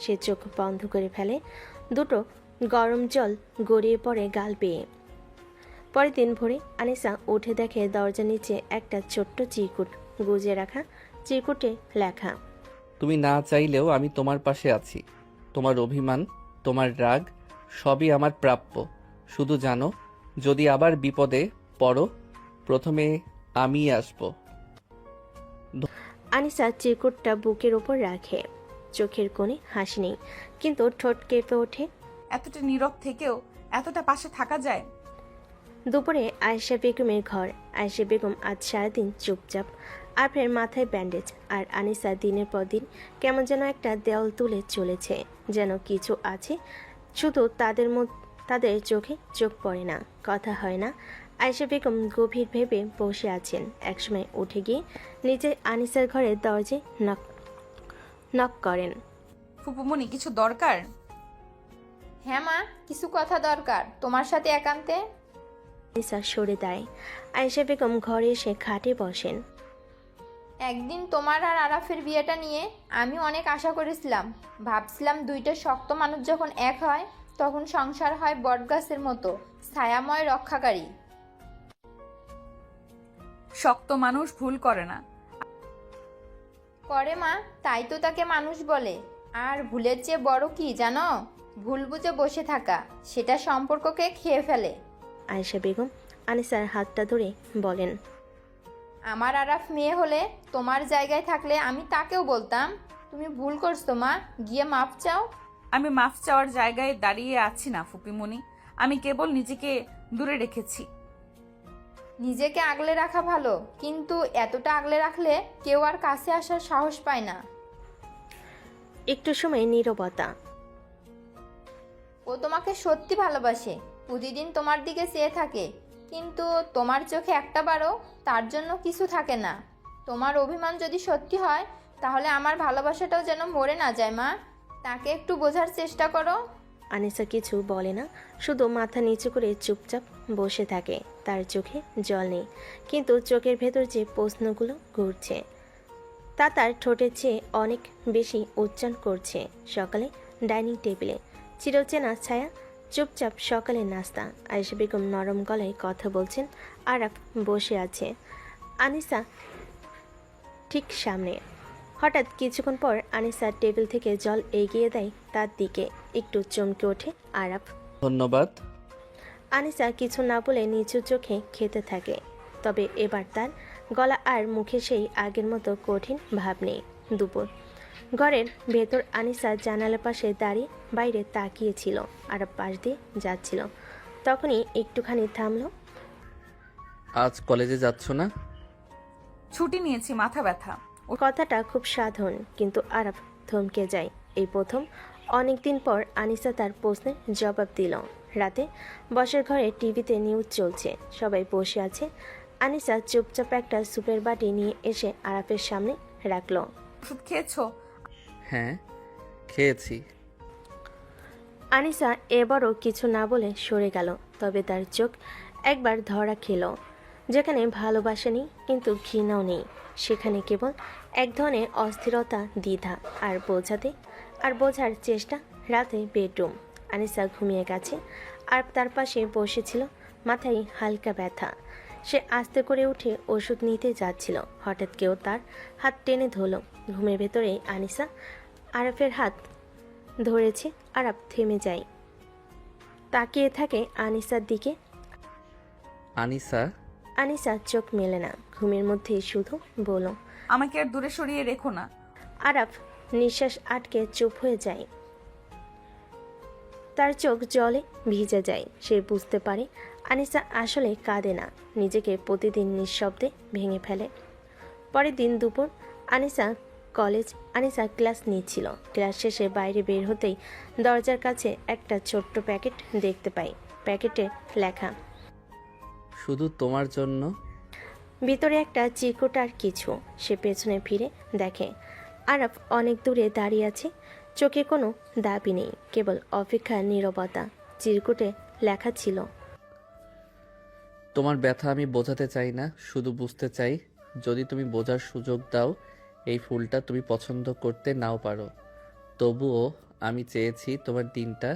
সে চোখ বন্ধ করে ফেলে। দুটো গরম জল গড়িয়ে পড়ে গাল বেয়ে। পরের দিন ভোরে আনিসা উঠে দেখে দরজার নিচে একটা ছোট্ট চিরকুট গুজে রাখা। চিরকুটে লেখা, তুমি না চাইলেও আমি তোমার পাশে আছি। তোমার অভিমান, তোমার রাগ সবই আমার প্রাপ্য। শুধু জানো, যদি আবার বিপদে পড়ো, প্রথমে আমিই আসবো। আনিসা চিরকুটটা বুকের ওপর রাখে। চোখের কোণে হাসি নেই, কিন্তু ঠোঁট কেঁপে ওঠে। এতটা নীরব থেকেও এতটা পাশে থাকা যায়? দুপুরে আয়েশা বেগমের ঘর। আয়েশা বেগম আজ সারাদিন চুপচাপ। আরফের মাথায় ব্যান্ডেজ, আর আনিসা দিনের পর দিন কেমন যেন একটা দেওয়াল তুলে চলেছে। যেন কিছু আছে, শুধু তাদের চোখে চোখ পড়ে না, কথা হয় না। আয়েশা বেগম গভীর ভেবে বসে আছেন। একসময় উঠে গিয়ে নিজে আনিসার ঘরের দরজায় নক করেন। ফুপুমণি, কিছু দরকার? হ্যাঁ মা, কিছু কথা দরকার তোমার সাথে একান্তে। আনিসা সরে দাঁড়ায়। আয়েশা বেগম ঘরে এসে খাটে বসেন। একদিন তোমার আর আরাফের বিয়েটা নিয়ে আমি অনেক আশা করেছিলাম। ভাবছিলাম 2টা শক্ত মানুষ যখন এক হয়, তখন সংসার হয় বটগাছের মতো ছায়াময় রক্ষাকারী। শক্ত মানুষ ভুল করে না। করে মা, তাই তো তাকে মানুষ বলে। আর ভুলের চেয়ে বড় কি জানো? ভুল বুঝে বসে থাকা, সেটা সম্পর্ককে খেয়ে ফেলে। আয়েশা বেগম আনিসার হাতটা ধরে বলেন, আমার আরাফ মেয়ে হলে তোমার জায়গায় থাকলে আমি তাকেও বলতাম, তুমি ভুল করছো মা, গিয়ে মাপ চাও। আমি মাফ চাওয়ার জায়গায় দাঁড়িয়ে আছি না ফুপিমণি, আমি কেবল নিজেকে দূরে রেখেছি। নিজেকে আগলে রাখা ভালো, কিন্তু এতটা আগলে রাখলে কেউ আর কাছে আসার সাহস পায় না। একটু সময় নীরবতা। ও তোমাকে সত্যি ভালোবাসে, প্রতিদিন তোমার দিকে চেয়ে থাকে, কিন্তু তোমার চোখে একটাবারও তার জন্য কিছু থাকে না। তোমার অভিমান যদি সত্যি হয়, তাহলে আমার ভালোবাসাটাও যেন মরে না যায় মা, তাকে একটু বোঝার চেষ্টা করো। আনিসা কিছু বলে না, শুধু মাথা নিচু করে চুপচাপ বসে থাকে। তার চোখে জল নেই, কিন্তু চোখের ভেতর যে প্রশ্নগুলো ঘুরছে তা তার ঠোঁটের চেয়ে অনেক বেশি উচ্চারণ করছে। সকালে ডাইনিং টেবিলে চিরচেনা ছায়া, চুপচাপ সকালের নাস্তা। আয়েশা বেগম নরম গলায় কথা বলছেন। আরাফ বসে আছে আনিসা ঠিক সামনে। হঠাৎ কিছুক্ষণ পর আনিসা টেবিল থেকে জল এগিয়ে দেয় তার দিকে। একটু চমকে ওঠে আরাফ। ধন্যবাদ। আনিসা কিছু না বলে নিচু চোখে খেতে থাকে। তবে এবার তার গলা আর মুখে সেই আগের মতো কঠিন ভাব নেই। দুপুর ঘরের ভেতর আনিসা জানালার পাশে দাঁড়িয়ে বাইরে তাকিয়েছিল। আরাফ পাশ দিয়ে যাচ্ছিল, তখনই একটুখানি থামলো। আজ কলেজে যাচ্ছ না? ছুটি নিয়েছি, মাথা ব্যথা। কথাটা খুব সাধারণ, কিন্তু আরাফ থমকে যায়। এই প্রথম অনেকদিন পর আনিসা তার প্রশ্নের জবাব দিল। রাতে বসার ঘরে টিভিতে নিউজ চলছে, সবাই বসে আছে। আনিসা চুপচাপ একটা সুপের বাটি নিয়ে এসে আরাফের সামনে রাখলো। ওষুধ খেয়েছো? হ্যাঁ, খেয়েছি। আনিসা এবারও কিছু না বলে সরে গেল, তবে তার চোখ একবার ধরা খেল। যেখানে ভালোবাসা নেই কিন্তু ঘৃণাও নেই, সেখানে কেবল এক ধরনের অস্থিরতা, দ্বিধা আর বোঝার চেষ্টা। রাতে বেডরুম। আনিসা ঘুমিয়ে গেছে আর তার পাশে বসেছিল, মাথায় হালকা ব্যথা। সে আস্তে করে উঠে ওষুধ নিতে যাচ্ছিল, হঠাৎ কেউ তার হাত টেনে ধরল। ঘুমের ভেতরে আনিসা আরাফের হাত ধরেছে। আরাফ থেমে যায়, তাকিয়ে থাকে আনিসার দিকে। আনিসা, আনিসা চোখ মেলে না, ঘুমের মধ্যে শুধু বলো, আমাকে আর দূরে সরিয়ে রেখো না। আরাফ নিঃশ্বাস আটকে চুপ হয়ে যায়। তার চোখ জলে ভিজে যায়। সে বুঝতে পারে আনিসা আসলে কাঁদে না, নিজেকে প্রতিদিন নিঃশব্দে ভেঙে ফেলে। পরের দিন দুপুর আনিসা ক্লাস নিচ্ছিল। ক্লাস শেষে বাইরে বের হতেই দরজার কাছে একটা ছোট্ট প্যাকেট দেখতে পাই। প্যাকেটে লেখা, শুধু তোমার জন্য। ভিতরে একটা চিরকুট আর কিছু। সে পেছনে ফিরে দেখে আরাফ অনেক দূরে দাঁড়িয়ে আছে, চোখে কোনো দাবি নেই, কেবল অপেক্ষার নীরবতা। চিরকুটে লেখা ছিল, তোমার ব্যথা আমি বোঝাতে চাই না, শুধু বুঝতে চাই। যদি তুমি বোঝার সুযোগ দাও, এই ফুলটা তুমি পছন্দ করতে নাও পারো, তবুও আমি চেয়েছি তোমার দিনটা